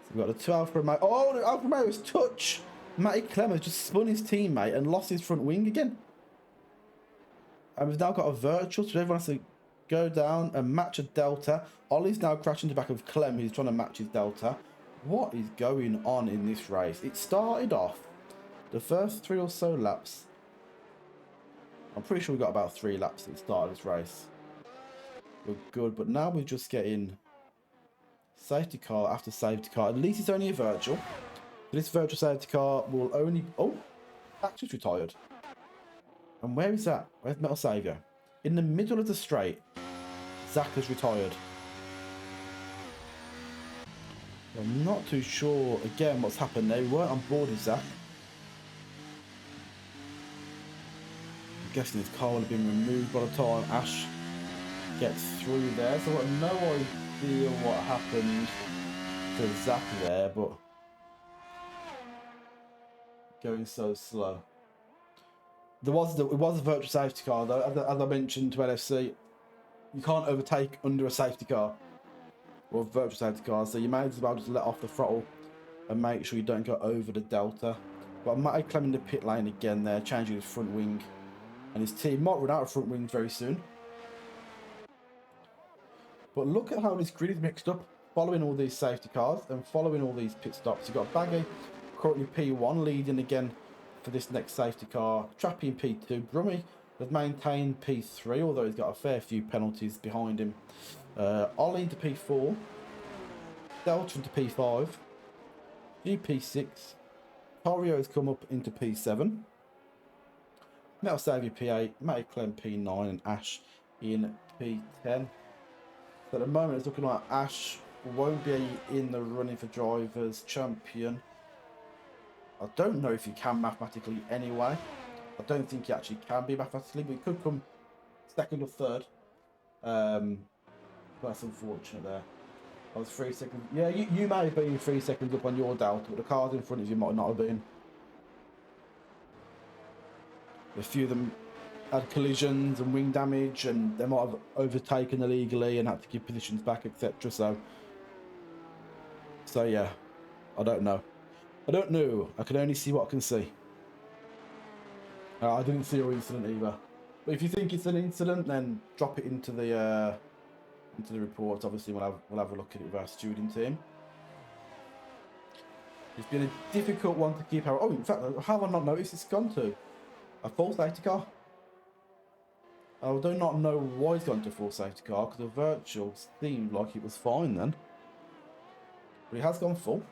So we've got the two Alpha Romeo. Oh, the Alpha Romeo's touch! Matty Clem has just spun his teammate and lost his front wing again. And we've now got a virtual, so everyone has to go down and match a Delta. Ollie's now crashing to the back of Clem, who's trying to match his Delta. What is going on in this race? It started off, the first 3 or so laps. I'm pretty sure we got about 3 laps at the start of this race. We're good, but now we're just getting safety car after safety car. At least it's only a virtual. This virtual safety car will only... Oh, that's just retired. And where is that? Where's Metal Saviour? In the middle of the straight, Zach has retired. I'm not too sure, again, what's happened there. We weren't on board with Zach. I'm guessing his car will have been removed by the time Ash gets through there. So I've got no idea what happened to Zach there, but going so slow. It was a virtual safety car though, as I mentioned to LFC. You can't overtake under a safety car or a virtual safety car, so you may as well just let off the throttle and make sure you don't go over the Delta. But Matty Clem in the pit lane again there, changing his front wing, and his team might run out of front wings very soon. But look at how this grid is mixed up, following all these safety cars and following all these pit stops. You've got Baggy currently P1 leading again for this next safety car. Trappy in P2. Brummy has maintained P3, although he's got a fair few penalties behind him. Ollie into P4. Delta into P5. GP6. Torio has come up into P7. Metal Saviour P8. Matty Clem P9 and Ash in P10. So at the moment it's looking like Ash won't be in the running for Drivers' Champion. I don't know if he can mathematically anyway. I don't think he actually can be mathematically, but he could come second or third. But that's unfortunate there. I was 3 seconds. Yeah, you may have been 3 seconds up on your Delta, but the cars in front of you might not have been. A few of them had collisions and wing damage, and they might have overtaken illegally and had to give positions back, etc. So yeah, I don't know. I can only see what I can see. I didn't see your incident either. But if you think it's an incident, then drop it into the reports. Obviously, we'll have a look at it with our student team. It's been a difficult one to keep. Oh, in fact, how have I not noticed it's gone to a full safety car? I do not know why it's gone to a full safety car, because the virtual seemed like it was fine then. But it has gone full.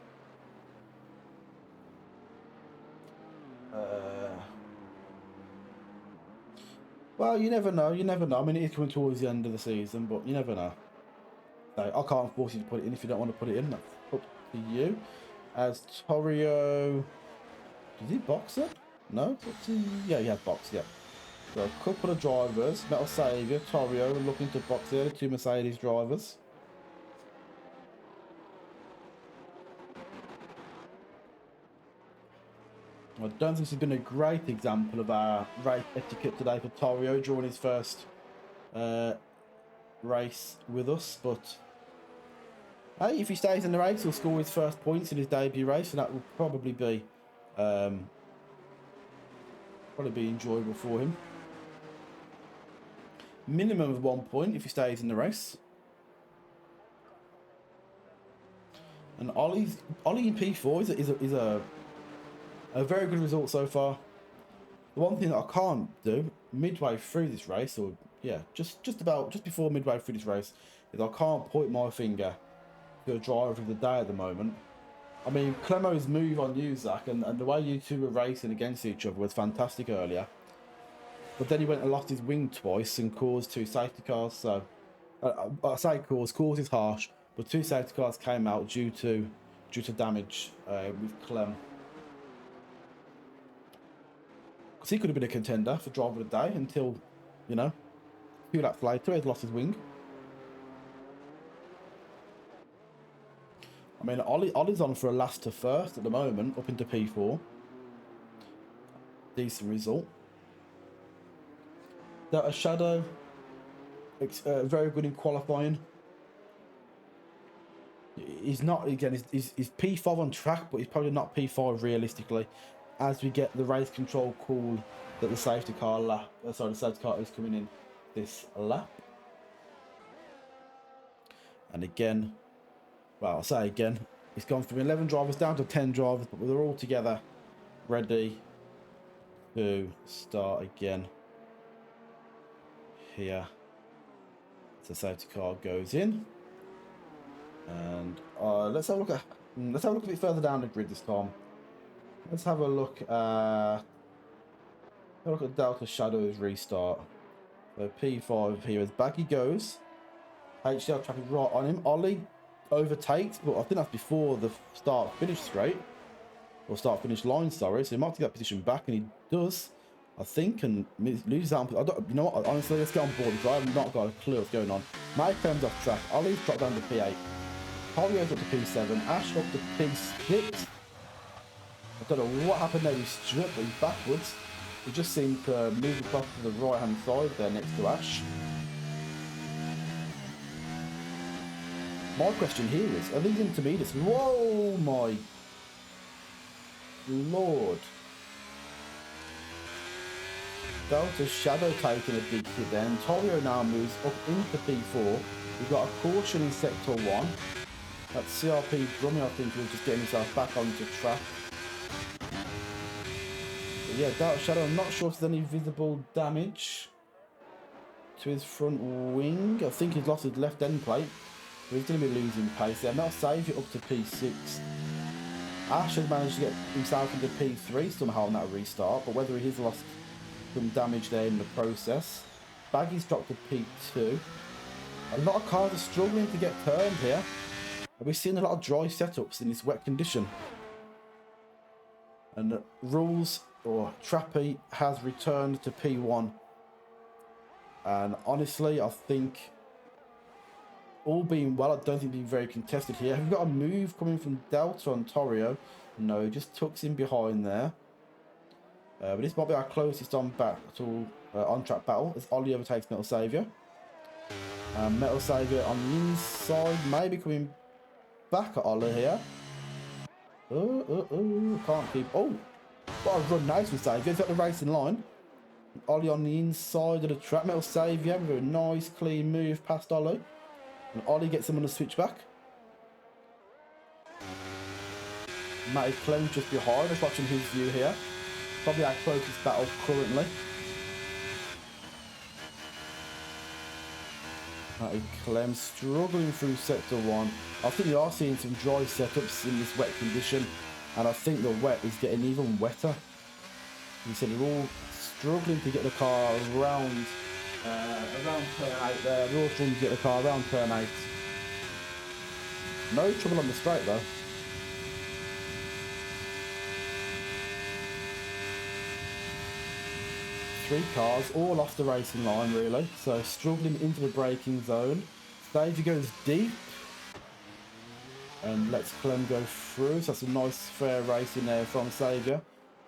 Well, you never know. I mean, it is coming towards the end of the season, but you never know. So I can't force you to put it in if you don't want to put it in. That's up to you. As Torio... Does he box it? No? Yeah, he has box, yeah. So a couple of drivers. Metal Saviour, Torio looking to box there. The two Mercedes drivers. I don't think this has been a great example of our race etiquette today for Torio during his first race with us, but hey, if he stays in the race, he'll score his first points in his debut race, and that will probably be enjoyable for him. Minimum of 1 point if he stays in the race. And Ollie in P4 is a very good result so far. The one thing that I can't do midway through this race, or yeah, just before midway through this race, is I can't point my finger to a driver of the day at the moment. I mean, Clemo's move on you, Zach, and the way you two were racing against each other was fantastic earlier. But then he went and lost his wing twice and caused 2 safety cars. So I say cause is harsh, but 2 safety cars came out due to damage with Clem. Because he could have been a contender for driver of the day until you know, a few laps later, he's lost his wing. I mean, Ollie's on for a last to first at the moment, up into P4. Decent result. That Shadow, very good in qualifying. He's not, again, he's P5 on track, but he's probably not P5 realistically, as we get the race control call that the safety car the safety car is coming in this lap. And again, well, I'll say again, it's gone from 11 drivers down to 10 drivers, but they're all together, ready to start again here. So safety car goes in. And let's have a look a bit further down the grid this time. Let's have a look at Delta Shadow's restart. So P5 here as back he goes. HDL traffic right on him. Ollie overtakes, but I think that's before the start finish straight, or start finish line. Sorry, so he might take that position back, and he does, I think, and loses out. I don't, you know what? Honestly, let's get on board because I have not got a clue what's going on. Mike comes off track. Ollie's dropped down to P8. Holly goes up to P7, Ash up to P6. I don't know what happened there with Stuart, but he's backwards. He just seemed to move across to the right hand side there next to Ash. My question here is, are these intermediates? Whoa, my lord. Delta Shadow taking a big hit there, and Torio now moves up into P4. We've got a caution in Sector 1. That's CRP Brummy, I think, who's just getting himself back onto track. But yeah, Delta Shadow, I'm not sure if there's any visible damage to his front wing. I think he's lost his left end plate. But he's going to be losing pace there. Metal Saviour up to P6. Ash has managed to get himself into P3 somehow on that restart, but whether he's lost some damage there in the process. Baggy's dropped to P2. A lot of cars are struggling to get turned here. We're seeing a lot of dry setups in this wet condition. And Rules, or Trappy, has returned to P1. And honestly, I think, all being well, I don't think it'll be very contested here. Have we got a move coming from Delta on Torio? No, he just tucks in behind there. But this might be our closest on-track battle as Ollie overtakes Metal Saviour. Metal Saviour on the inside, maybe coming back at Ollie here. Can't keep. Oh, what a run nice with Saviour. He's got the racing line. Ollie on the inside of the track. Metal Saviour with a nice clean move past Ollie. And Ollie gets him on the switchback. Matty Clem just behind us, watching his view here. Probably our closest battle currently. Matty Clem struggling through Sector 1. I think we are seeing some dry setups in this wet condition, and I think the wet is getting even wetter. You said they're all struggling to get the car around turn 8 there. They're all struggling to get the car around turn 8. No trouble on the straight though. Three cars, all off the racing line really, so struggling into the braking zone. Davey goes deep and lets Clem go through, so that's a nice fair race in there from Saviour.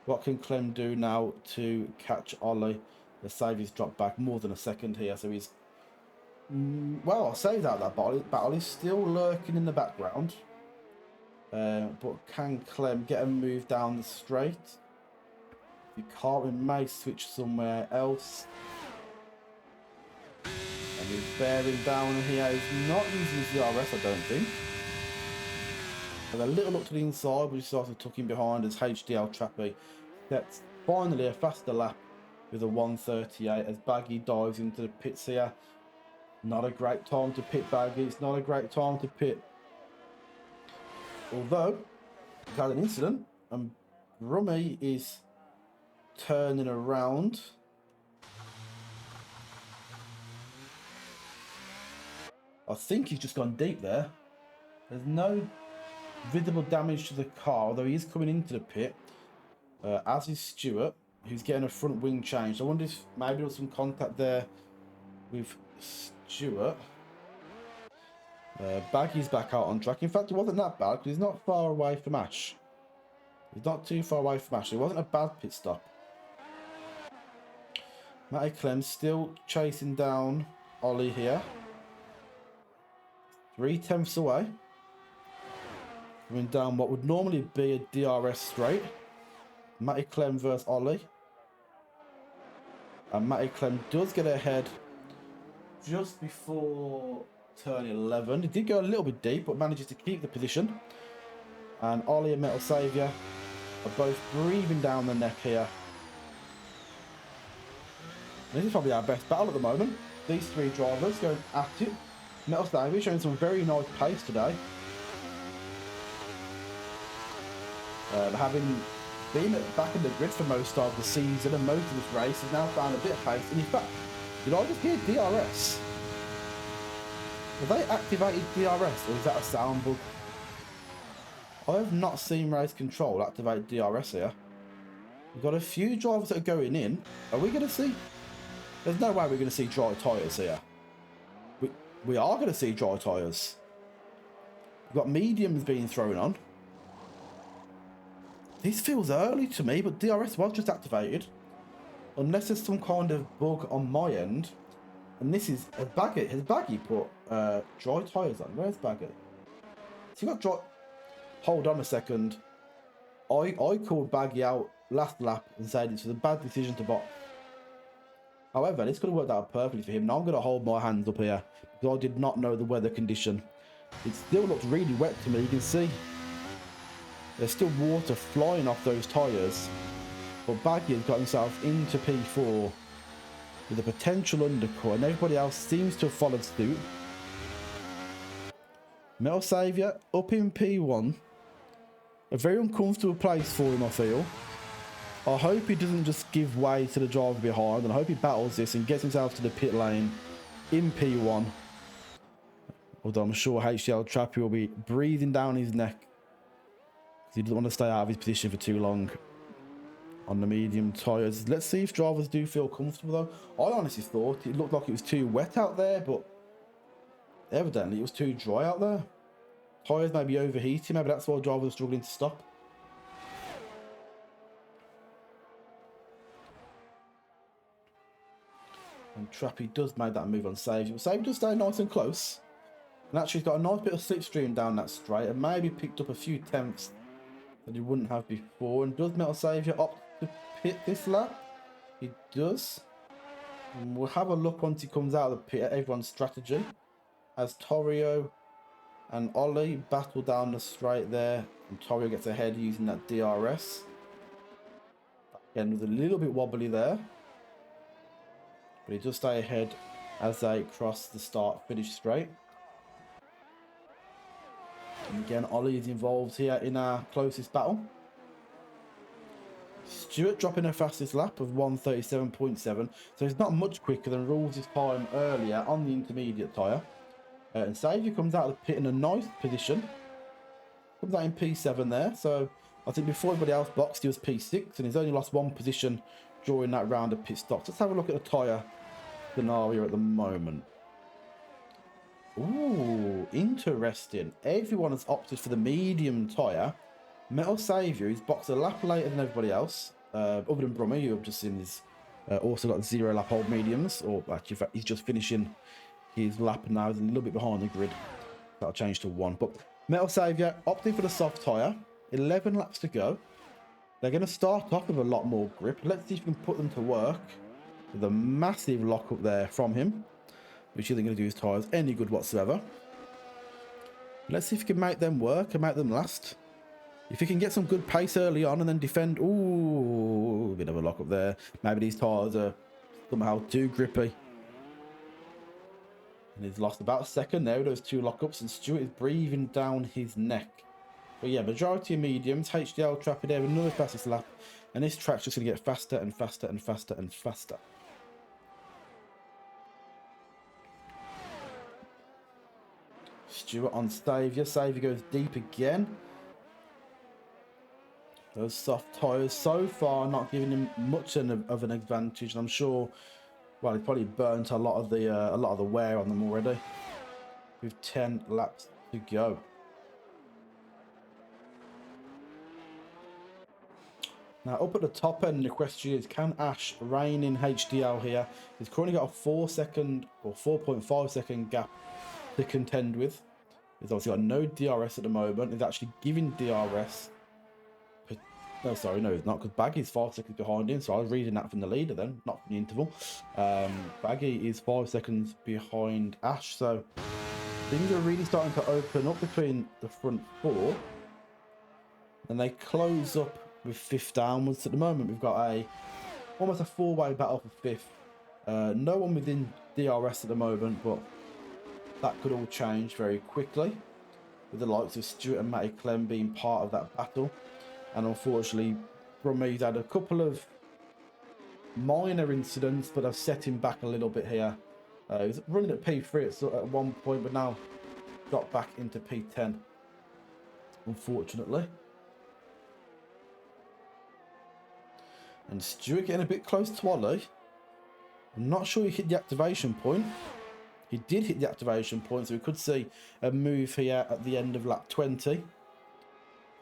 What can Clem do now to catch Ollie? The Saviour's dropped back more than a second here, so he's... well, I'll say that battle is still lurking in the background. But can Clem get a move down the straight? If he can't, we may switch somewhere else. And he's bearing down here. He's not using his DRS, I don't think. With a little look to the inside, we started tucking behind as HDL Trappy gets finally a faster lap with a 1:38 as Baggy dives into the pits here. Not a great time to pit Baggy. It's not a great time to pit. Although, we've had an incident and Rummy is turning around. I think he's just gone deep there. There's no visible damage to the car, although he is coming into the pit, as is Stuart. who's getting a front wing change. I wonder if maybe there was some contact there with Stewart. Baggy's back out on track. In fact, it wasn't that bad because he's not far away from Ash. He's not too far away from Ash. It wasn't a bad pit stop. Matty Clem still chasing down Ollie here. 3/10 away. Coming down what would normally be a DRS straight. Matty Clem versus Ollie. And Matty Clem does get ahead just before turn 11. He did go a little bit deep, but manages to keep the position. And Ollie and Metal Saviour are both breathing down the neck here. This is probably our best battle at the moment. These three drivers going at it. Metal Saviour showing some very nice pace today. Having been back in the grid for most of the season and most of this race, has now found a bit of pace. And in fact, did I just hear DRS? Have they activated DRS, or is that a sound bug? I have not seen race control activate DRS here. We've got a few drivers that are going in. Are we going to see? There's no way we're going to see dry tyres here. We are going to see dry tyres. We've got mediums being thrown on. This feels early to me, but DRS was just activated. Unless there's some kind of bug on my end. And this is... Has Baggy put dry tyres on? Where's Baggy? Has he got dry... Hold on a second. I called Baggy out last lap and said it was a bad decision to box. However, this could have worked out perfectly for him. Now I'm going to hold my hands up here because I did not know the weather condition. It still looks really wet to me. You can see there's still water flying off those tyres. But Baggy has got himself into P4 with a potential undercut, and everybody else seems to have followed suit. Metal Saviour up in P1. A very uncomfortable place for him, I feel. I hope he doesn't just give way to the driver behind, and I hope he battles this and gets himself to the pit lane in P1. Although I'm sure HDL Trappy will be breathing down his neck because he doesn't want to stay out of his position for too long on the medium tyres. Let's see if drivers do feel comfortable though. I honestly thought it looked like it was too wet out there, but evidently it was too dry out there. Tyres may be overheating, maybe that's why drivers are struggling to stop. And Trappy does make that move on Saviour. Saviour does stay nice and close. And actually he's got a nice bit of slipstream down that straight and maybe picked up a few tenths that he wouldn't have before. And does Metal Saviour opt to pit this lap? He does. And we'll have a look once he comes out of the pit at everyone's strategy. As Torrio and Ollie battle down the straight there. And Torrio gets ahead using that DRS. Again, was a little bit wobbly there. But he does stay ahead as they cross the start-finish straight. And again, Ollie is involved here in our closest battle. Stewart dropping her fastest lap of 1:37.7. So it's not much quicker than Rules' time earlier on the intermediate tyre. And Saviour comes out of the pit in a nice position. Comes out in P7 there. So I think before everybody else boxed, he was P6. And he's only lost one position during that round of pit stops. Let's have a look at the tyre scenario at the moment. Ooh, interesting. Everyone has opted for the medium tyre. Metal Saviour, he's boxed a lap later than everybody else. Other than Brummy, who I've just seen is also got 0 lap old mediums. Or actually, in fact, he's just finishing his lap now. He's a little bit behind the grid. That'll change to 1. But Metal Saviour opting for the soft tyre. 11 laps to go. They're going to start off with a lot more grip. Let's see if we can put them to work. With a massive lock up there from him, which isn't going to do his tyres any good whatsoever. Let's see if we can make them work and make them last. If he can get some good pace early on and then defend... Ooh, a bit of a lock up there. Maybe these tyres are somehow too grippy. And he's lost about a second there with those 2 lockups, and Stewart is breathing down his neck. But yeah, majority of mediums. HDL Trappy there with another fastest lap. And this track's just going to get faster and faster and faster and faster. Stewart on Saviour. Saviour goes deep again. Those soft tyres so far not giving him much of an advantage. I'm sure, well, he's probably burnt a lot of the wear on them already. With 10 laps to go. Now up at the top end, the question is, can Ash rein in HDL here? He's currently got a 4-second or 4.5 second gap to contend with. He's obviously got no DRS at the moment. He's actually giving DRS. No, sorry, no, he's not, because Baggy's 5 seconds behind him. So I was reading that from the leader then, not from the interval. Baggy is 5 seconds behind Ash. So things are really starting to open up between the front four. And they close up with 5th downwards. At the moment, we've got almost a 4-way battle for 5th. No one within DRS at the moment, but that could all change very quickly, with the likes of Stuart and Matty Clem being part of that battle. And unfortunately, Brummies had a couple of minor incidents, but I've set him back a little bit here. He was running at P3 at one point, but now got back into P10, unfortunately. And Stuart getting a bit close to Ollie. I'm not sure he hit the activation point. He did hit the activation point, so we could see a move here at the end of lap 20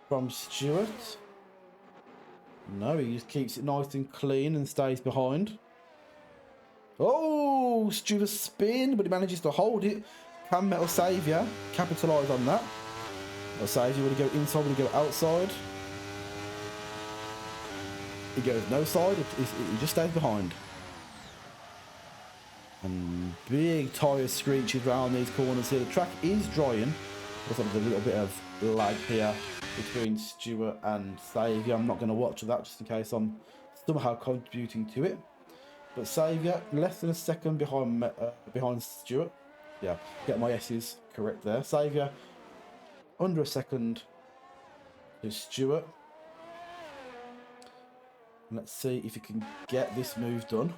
from Stuart. No, he just keeps it nice and clean and stays behind. Oh, Stuart spin, but he manages to hold it. Can Metal Saviour capitalise on that? Metal Saviour, will he go inside, will he go outside? He goes no side, he just stays behind. And big tyre screeches around these corners here. The track is drying. There's a little bit of lag here between Stuart and Saviour. I'm not going to watch that just in case I'm somehow contributing to it. But Saviour, less than a second behind Stuart. Yeah, get my S's correct there. Saviour, under a second to Stuart. Let's see if he can get this move done.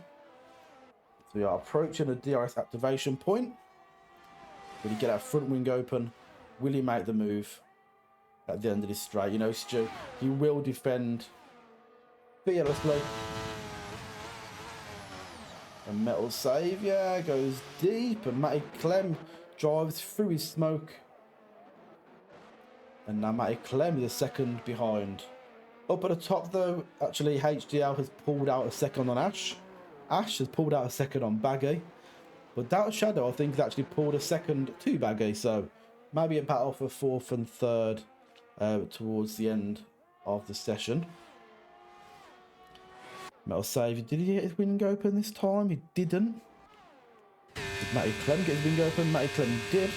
So we are approaching a DRS activation point. Will he get that front wing open? Will he make the move at the end of this straight? You know, Stu, he will defend fearlessly. And Metal Saviour goes deep, and Matty Clem drives through his smoke. And now Matty Clem is a second behind. Up at the top though, actually HDL has pulled out a second on Ash. Ash has pulled out a second on Baggy. But Doubt Shadow, I think, has actually pulled a second to Baggy. So maybe a battle for 4th and 3rd towards the end of the session. Metal Saviour, did he get his wing open this time? He didn't. Did Matty Clem get his wing open? Matty Clem did.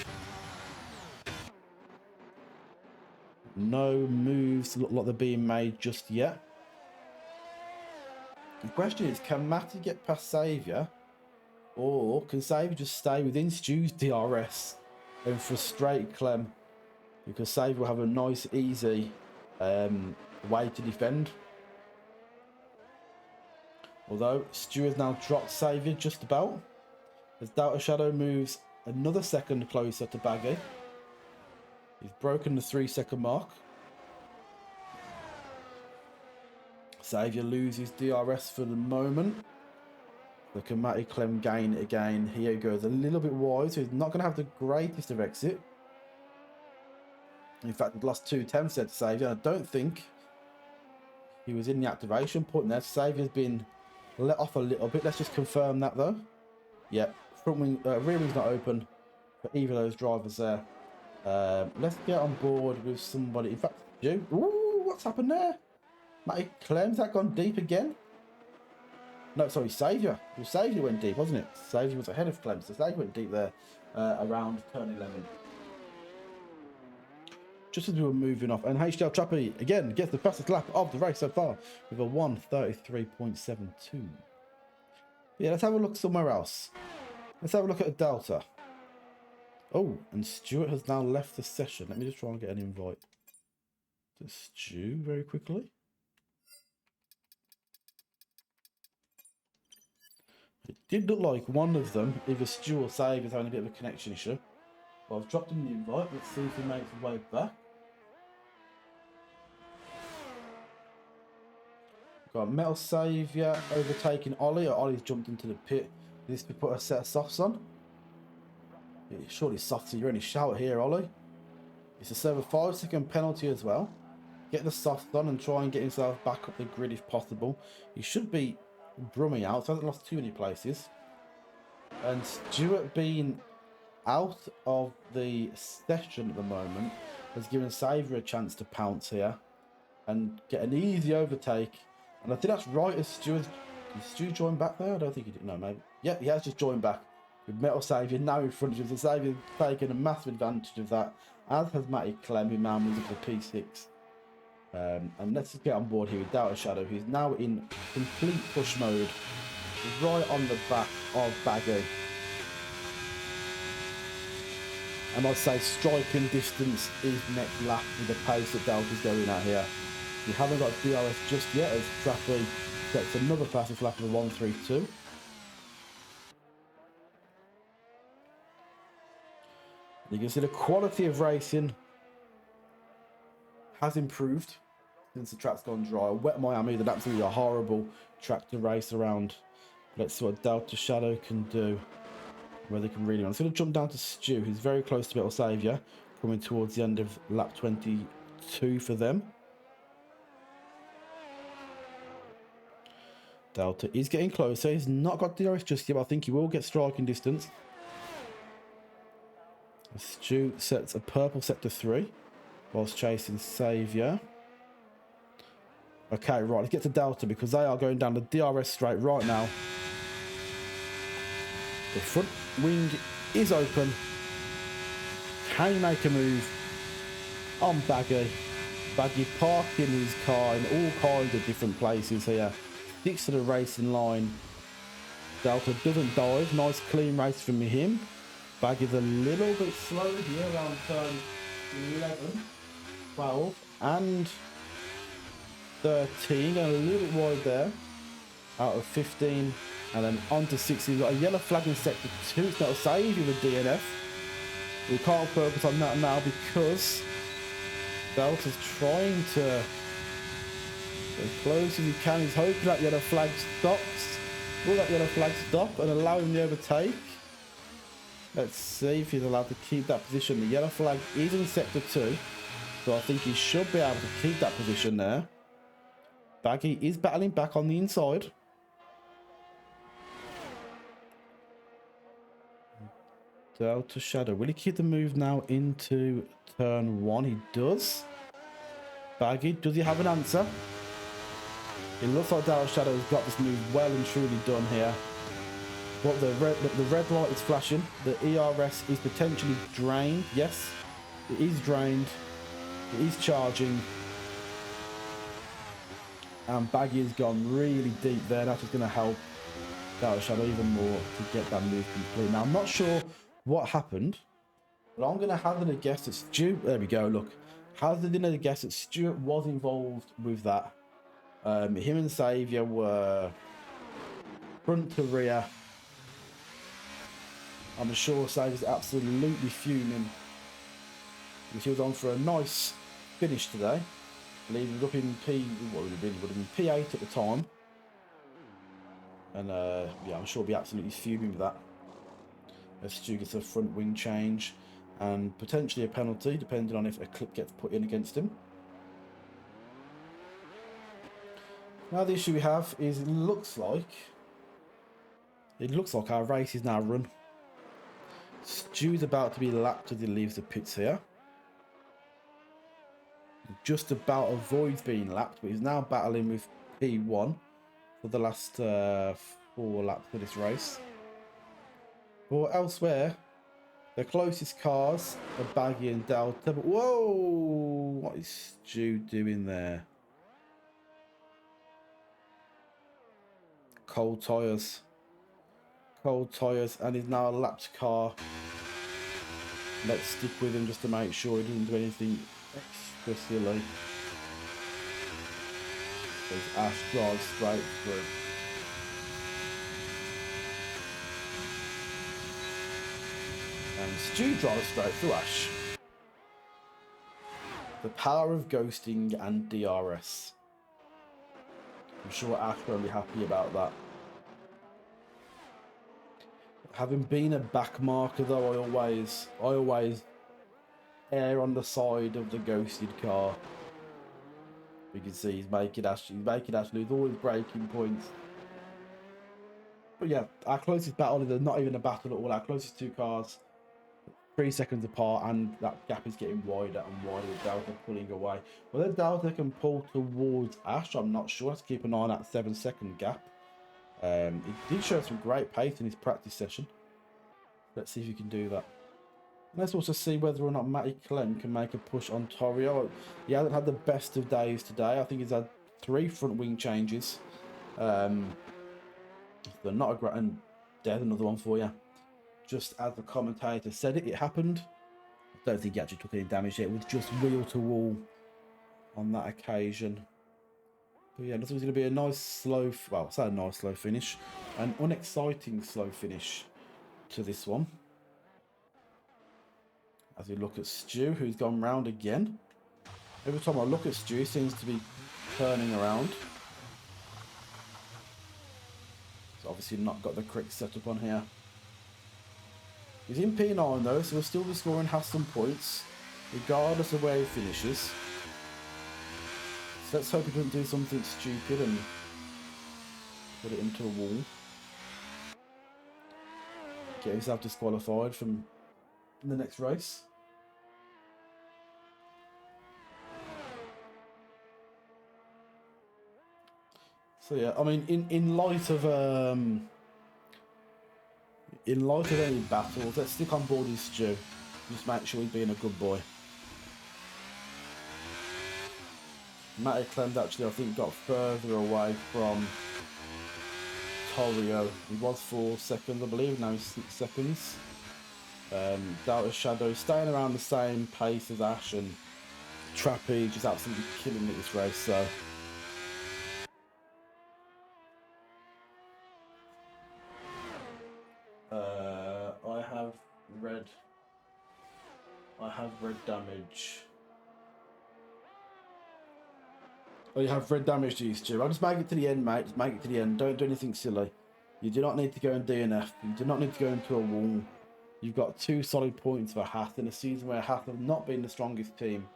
No moves look like they're being made just yet. The question is, can Matty get past Saviour? Or can Saviour just stay within Stu's DRS and frustrate Clem? Because Saviour will have a nice, easy way to defend. Although Stu has now dropped Saviour just about. As Doubt Shadow moves another second closer to Baggy. He's broken the 3-second mark. Saviour loses DRS for the moment. So can Matty Clem gain it again? Here he goes a little bit wide, so he's not going to have the greatest of exit. In fact, he lost 2 attempts there to Saviour. I don't think he was in the activation point there. Saviour's been let off a little bit. Let's just confirm that though. Yep, front wing, rear wing's not open for either of those drivers there. Let's get on board with somebody. In fact, Stu. Ooh, what's happened there? Matty Clem's that gone deep again? No, sorry, Saviour. Saviour went deep, wasn't it? Saviour was ahead of Clem, so Saviour went deep there around turn 11. Just as we were moving off, and HDL Trappy again gets the fastest lap of the race so far with a 1:33.72. Yeah, let's have a look somewhere else. Let's have a look at a Delta. Oh, and Stuart has now left the session. Let me just try and get an invite to Stu very quickly. It did look like one of them, either Stu or Save, is having a bit of a connection issue. Well, I've dropped him the invite. Let's see if he makes his way back. Got Metal Saviour overtaking Ollie, or Ollie's jumped into the pit. Needs to put a set of softs on. Yeah, surely softs, you're only shout here, Ollie. It's a 5-second penalty as well. Get the softs on and try and get himself back up the grid if possible. He should be brumming out, so hasn't lost too many places. And Stuart being out of the session at the moment has given Saviour a chance to pounce here and get an easy overtake. And I think that's right as Did Stu join back there? I don't think he did. No, maybe. Yeah, he has just joined back with Metal Saviour now in front of him. The Saviour taking a massive advantage of that, as has Matty Clem, who now moves up to P6. And let's just get on board here with Doubt Shadow, who's now in complete push mode, right on the back of Baggy. And I'd say striking distance is next lap with the pace that Delta's going at here. We haven't got DRS just yet as Trappy sets another fastest lap of a 1:32. You can see the quality of racing has improved since the track's gone dry. Wet Miami is absolutely a horrible track to race around. Let's see what Delta Shadow can do, where they can really run. I'm going to jump down to Stu, who's very close to Metal Saviour, coming towards the end of lap 22 for them. Delta is getting closer. He's not got DRS just yet, but I think he will get striking distance. Stu sets a purple sector 3 whilst chasing Saviour. Okay, right, let's get to Delta because they are going down the DRS straight right now. The front wing is open. Can he make a move on Baggy? Baggy parking his car in all kinds of different places here. Sticks to the racing line. Delta doesn't dive. Nice clean race from him. Baggy's a little bit slow here around turn 11, 12 and 13. And a little bit wide there out of 15. And then on to 16. We've got a yellow flag in sector 2. It's not a save with a DNF. We can't focus on that now because Delta's trying to as close as he can. He's hoping that yellow flag stops. Will that yellow flag stop and allow him to overtake? Let's see if he's allowed to keep that position. The yellow flag is in sector 2, so I think he should be able to keep that position there. Baggy is battling back on the inside. Delta Shadow. Will he keep the move now into turn 1? He does. Baggy, does he have an answer? It looks like Delta Shadow has got this move well and truly done here. But the red light is flashing. The ERS is potentially drained. Yes, it is drained. It is charging. And Baggy has gone really deep there. That is going to help Delta Shadow even more to get that move complete. Now, I'm not sure what happened, but I'm going to hazard a guess that Stuart... There we go, look. Hazarding a guess that Stuart was involved with that. Him and Saviour were front to rear. I'm sure Saviour's absolutely fuming. He was on for a nice finish today. I believe he was up in what would have been P8 at the time. And yeah, I'm sure he'll be absolutely fuming with that. As Stu gets a front wing change and potentially a penalty, depending on if a clip gets put in against him. Now the issue we have is it looks like our race is now run. Stu's about to be lapped as he leaves the pits here. Just about avoids being lapped, but he's now battling with P1 for the last 4 laps of this race. But elsewhere, the closest cars are Baggy and Delta. But whoa, what is Stu doing there? Cold tyres. Cold tyres, and he's now a lapped car. Let's stick with him just to make sure he doesn't do anything extra silly. As Ash drives straight through. And Stu drives straight through Ash. The power of ghosting and DRS. I'm sure Ash will be happy about that. Having been a back marker though, I always err on the side of the ghosted car. You can see he's making Ash lose all his braking points. But yeah, our closest battle is not even a battle at all. Our closest two cars, 3 seconds apart, and that gap is getting wider and wider with Delta pulling away. Whether Delta can pull towards Ash, I'm not sure. Let's keep an eye on that 7-second gap. He did show some great pace in his practice session. Let's see if he can do that. Let's also see whether or not Matty Clem can make a push on Torrio. He hasn't had the best of days today. I think he's had 3 front wing changes. They're not a great... And there's another one for you. Just as the commentator said it happened. I don't think he actually took any damage yet. It was just wheel to wall on that occasion. But yeah, looks like it's going to be a nice slow... Well, it's a nice slow finish. An unexciting slow finish to this one. As we look at Stu, who's gone round again. Every time I look at Stu, he seems to be turning around. He's obviously not got the correct setup on here. He's in P9 though, so he'll still be scoring some points, regardless of where he finishes. So let's hope he doesn't do something stupid and put it into a wall. Get himself disqualified from the next race. So yeah, I mean, in light of any battles, let's stick on board his Stu. Just make sure he's being a good boy. Matty Clem's actually, I think, got further away from Torrio. He was 4 seconds, I believe, now he's 6 seconds. Delta Shadow staying around the same pace as Ash, and Trappy just absolutely killing it this race, so... I have red damage. Oh, you have red damage to you, Stu. I'll just make it to the end, mate. Just make it to the end. Don't do anything silly. You do not need to go in DNF. You do not need to go into a wall. You've got 2 solid points for Hath in a season where Hath have not been the strongest team.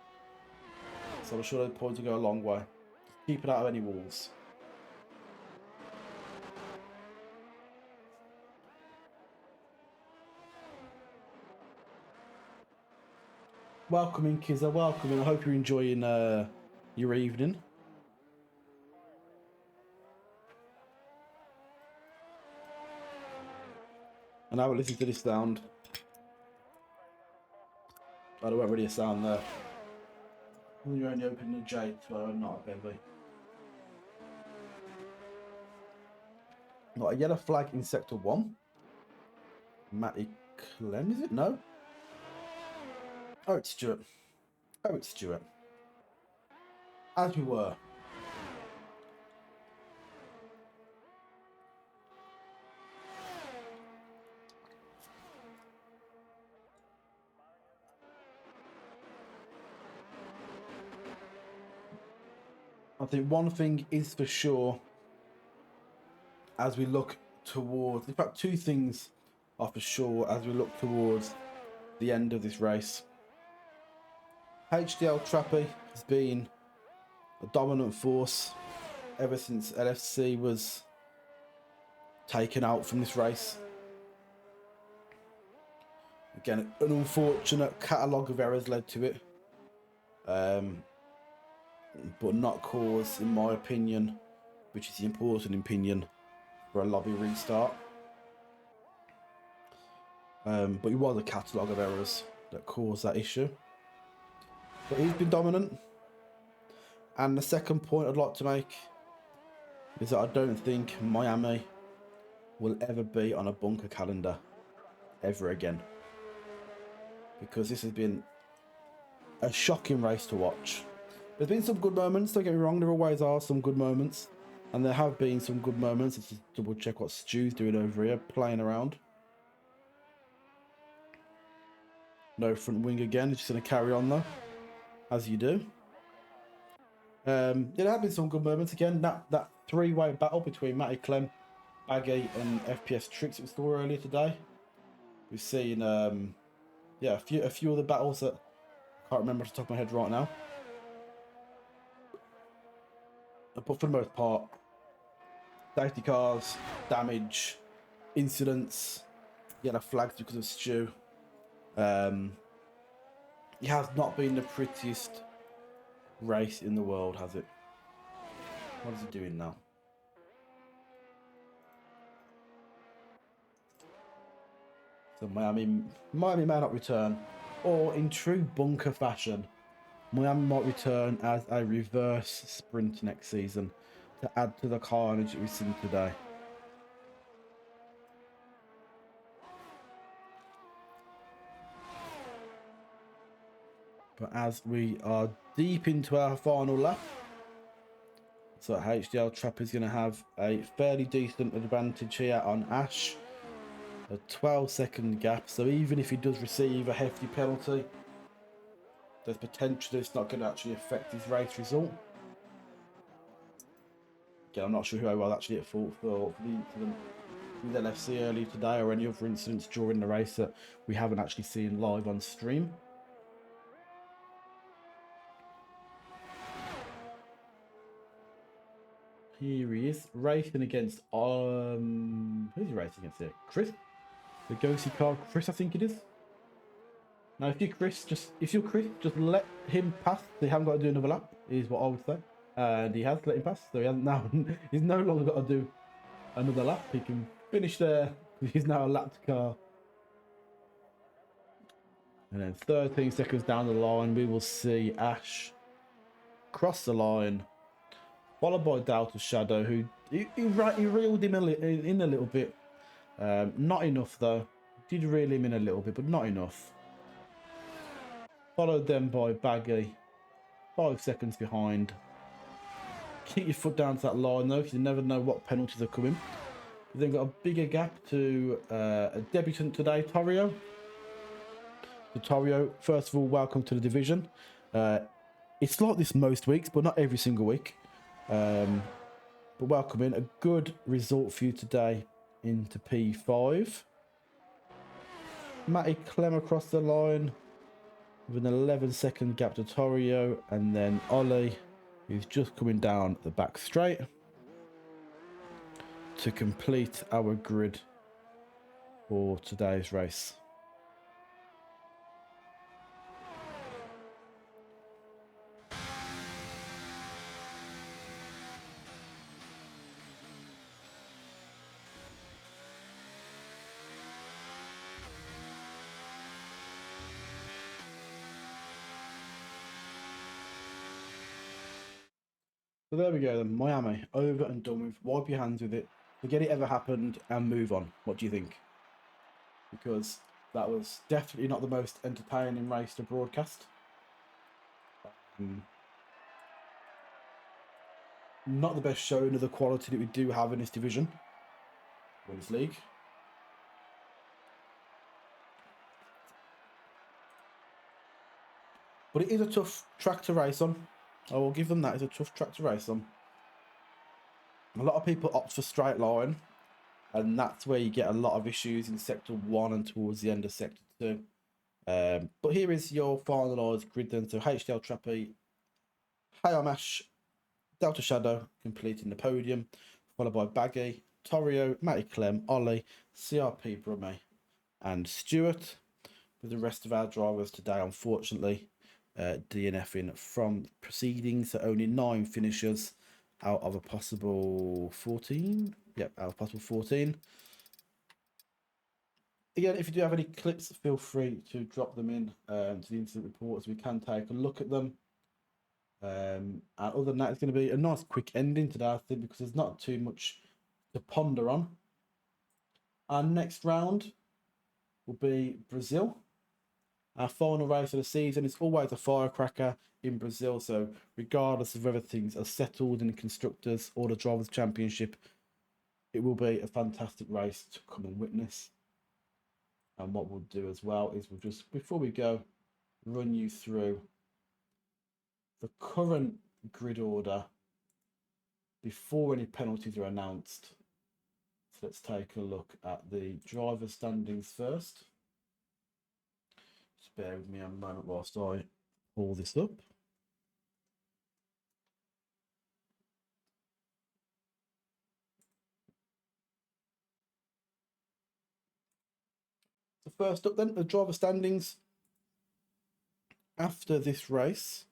So I'm sure those points will go a long way. Just keep it out of any walls. Welcome in, Kizza. Welcome in. I hope you're enjoying your evening. And I will listen to this sound. Oh, there weren't really a sound there. You're only opening the J12, not a Bentley. Got a yellow flag in Sector 1. Matty Clem, is it? No. Oh, it's Stuart. Oh, it's Stuart. As we were. I think one thing is for sure as we look towards... In fact, 2 things are for sure as we look towards the end of this race. HDL Trappy has been a dominant force ever since LFC was taken out from this race. Again, an unfortunate catalogue of errors led to it. But not cause, in my opinion, which is the important opinion, for a lobby restart. But it was a catalogue of errors that caused that issue. But he's been dominant. And the second point I'd like to make is that I don't think Miami will ever be on a bunker calendar ever again. Because this has been a shocking race to watch. There's been some good moments, don't get me wrong, there always are some good moments. And there have been some good moments. Let's just double check what Stu's doing over here, playing around. No front wing again, he's just going to carry on though, as you do. Yeah, there have been some good moments again. That three-way battle between Matty Clem, Baggy, and FPS Tricks that we saw earlier today. We've seen yeah, a few other battles that I can't remember off the top of my head right now. But for the most part, safety cars, damage, incidents, yellow flags because of Stu. It has not been the prettiest race in the world, has it? What is he doing now? So Miami may not return, or in true bunker fashion, Miami might return as a reverse sprint next season to add to the carnage that we've seen today. But as we are deep into our final lap, so HDL Trap is going to have a fairly decent advantage here on Ash. A 12-second gap, so even if he does receive a hefty penalty, there's potential it's not going to actually affect his race result. Again, I'm not sure who I was actually at fault for the LFC earlier today or any other incidents during the race that we haven't actually seen live on stream. Here he is, racing against, who's he racing against here? Chris? The ghosty car, Chris, I think it is. Now, if you're Chris, just let him pass. They haven't got to do another lap, is what I would say. And he has let him pass, so he hasn't now. He's no longer got to do another lap. He can finish there. He's now a lapped car. And then 13 seconds down the line, we will see Ash cross the line, followed by Delta Shadow, who he reeled him in a little bit. Not enough though. Did reel him in a little bit, but not enough. Followed then by Baggy, 5 seconds behind. Keep your foot down to that line though, because you never know what penalties are coming. You've then got a bigger gap to a debutant today, Torio. So Torio, first of all, welcome to the division. It's like this most weeks, but not every single week. But welcome in. A good result for you today into P5. Matty Clem across the line with an 11-second gap to Torio, and then Ollie, who's just coming down the back straight to complete our grid for today's race. So there we go then, Miami, over and done with. Wipe your hands with it, forget it ever happened and move on. What do you think? Because that was definitely not the most entertaining race to broadcast. Not the best showing of the quality that we do have in this division, or this league. But it is a tough track to race on. I will give them that. It's a tough track to race on. A lot of people opt for straight line, and that's where you get a lot of issues in Sector 1 and towards the end of Sector 2. But here is your finalised grid then. So HDL Trappy, Hayamash, Delta Shadow completing the podium, followed by Baggy, Torio, Matty Clem, Ollie, CRP Brumme, and Stuart. With the rest of our drivers today, unfortunately, DNFing from proceedings. So only 9 finishers out of a possible 14. Yep, out of possible 14. Again, if you do have any clips, feel free to drop them in to the incident reports. We can take a look at them. And other than that, it's going to be a nice quick ending today, I think, because there's not too much to ponder on. Our next round will be Brazil. Our final race of the season is always a firecracker in Brazil, so regardless of whether things are settled in the Constructors or the Drivers' Championship, it will be a fantastic race to come and witness. And what we'll do as well is we'll just, before we go, run you through the current grid order before any penalties are announced. So let's take a look at the driver standings first. Just bear with me a moment whilst I pull this up. So first up then, the driver standings after this race.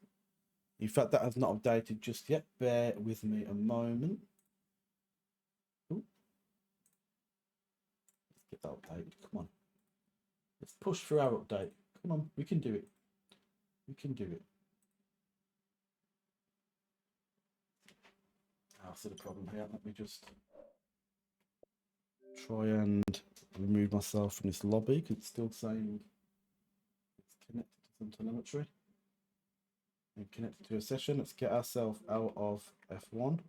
In fact, that has not updated just yet. Bear with me a moment. Ooh. Let's get that updated. Come on. Let's push through our update. Come on, we can do it. We can do it. I'll see the problem here. Let me just try and remove myself from this lobby because it's still saying it's connected to some telemetry and connected to a session. Let's get ourselves out of F1.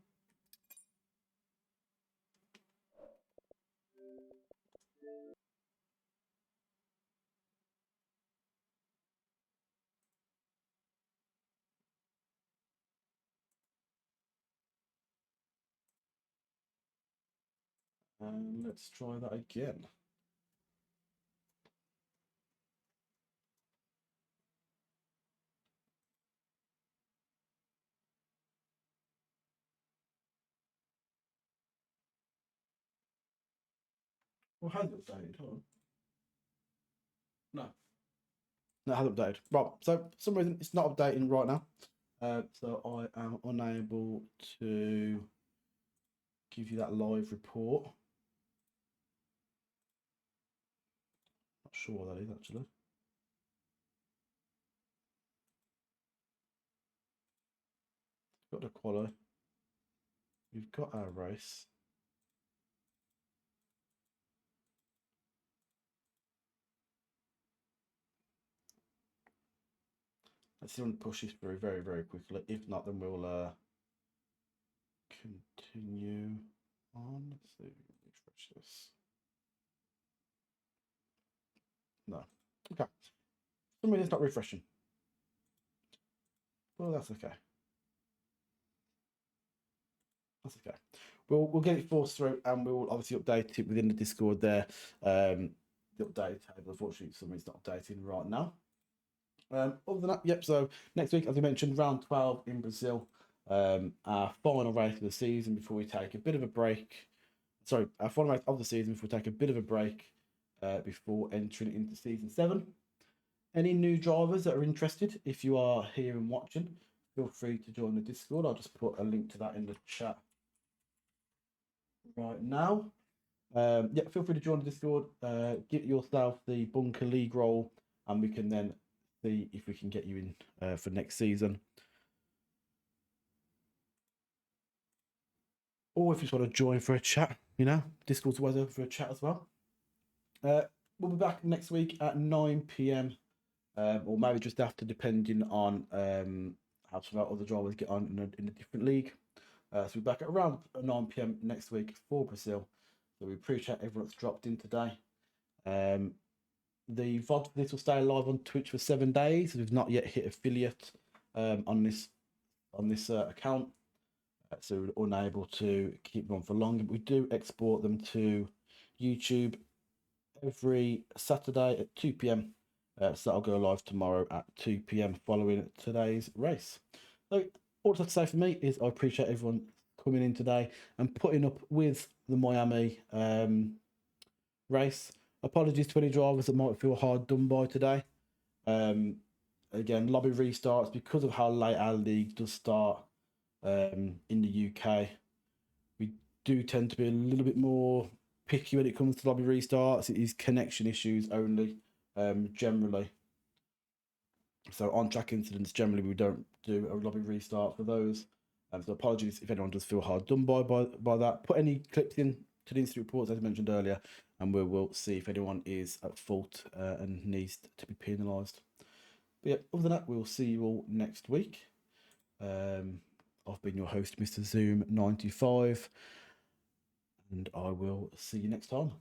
And let's try that again. Well, has it updated? Hold on. No. No, it hasn't updated. Right, so for some reason it's not updating right now. So I am unable to give you that live report. Not sure what that is actually. Got the quali. We've got our race. Let's see if we can push this through very, very quickly. If not, then we'll continue on. Let's see if we can refresh this. No. Okay. For some reason it's not refreshing. Well, that's okay. That's okay. We'll get it forced through, and we'll obviously update it within the Discord there. The update table, unfortunately, for some reason it's not updating right now. Other than that, yep. So next week, as I mentioned, round 12 in Brazil. Our final race of the season before we take a bit of a break. Sorry, our final race of the season before we take a bit of a break before entering into season 7. Any new drivers that are interested, if you are here and watching, feel free to join the Discord. I'll just put a link to that in the chat right now. Yeah, feel free to join the Discord. Get yourself the Bunker League role, and we can then see if we can get you in for next season. Or if you just want to join for a chat, you know, Discord's weather for a chat as well. We'll be back next week at 9 p.m. Or maybe just after, depending on how some of our other drivers get on in a different league. So we'll be back at around 9 p.m. next week for Brazil. So we appreciate everyone that's dropped in today. The VOD for this will stay live on Twitch for 7 days. We've not yet hit affiliate on this account. So we're unable to keep them on for longer. But we do export them to YouTube every Saturday at 2 p.m. So that'll go live tomorrow at 2 p.m. following today's race. So all I have to say for me is I appreciate everyone coming in today and putting up with the Miami race. Apologies to any drivers that might feel hard done by today. Again, lobby restarts because of how late our league does start in the UK. We do tend to be a little bit more picky when it comes to lobby restarts. It is connection issues only, generally. So on track incidents, generally we don't do a lobby restart for those. So apologies if anyone does feel hard done by that. Put any clips in to the incident reports as I mentioned earlier, and we will see if anyone is at fault and needs to be penalised. But yeah, other than that, we'll see you all next week. I've been your host, Mr. Zoom 95, and I will see you next time.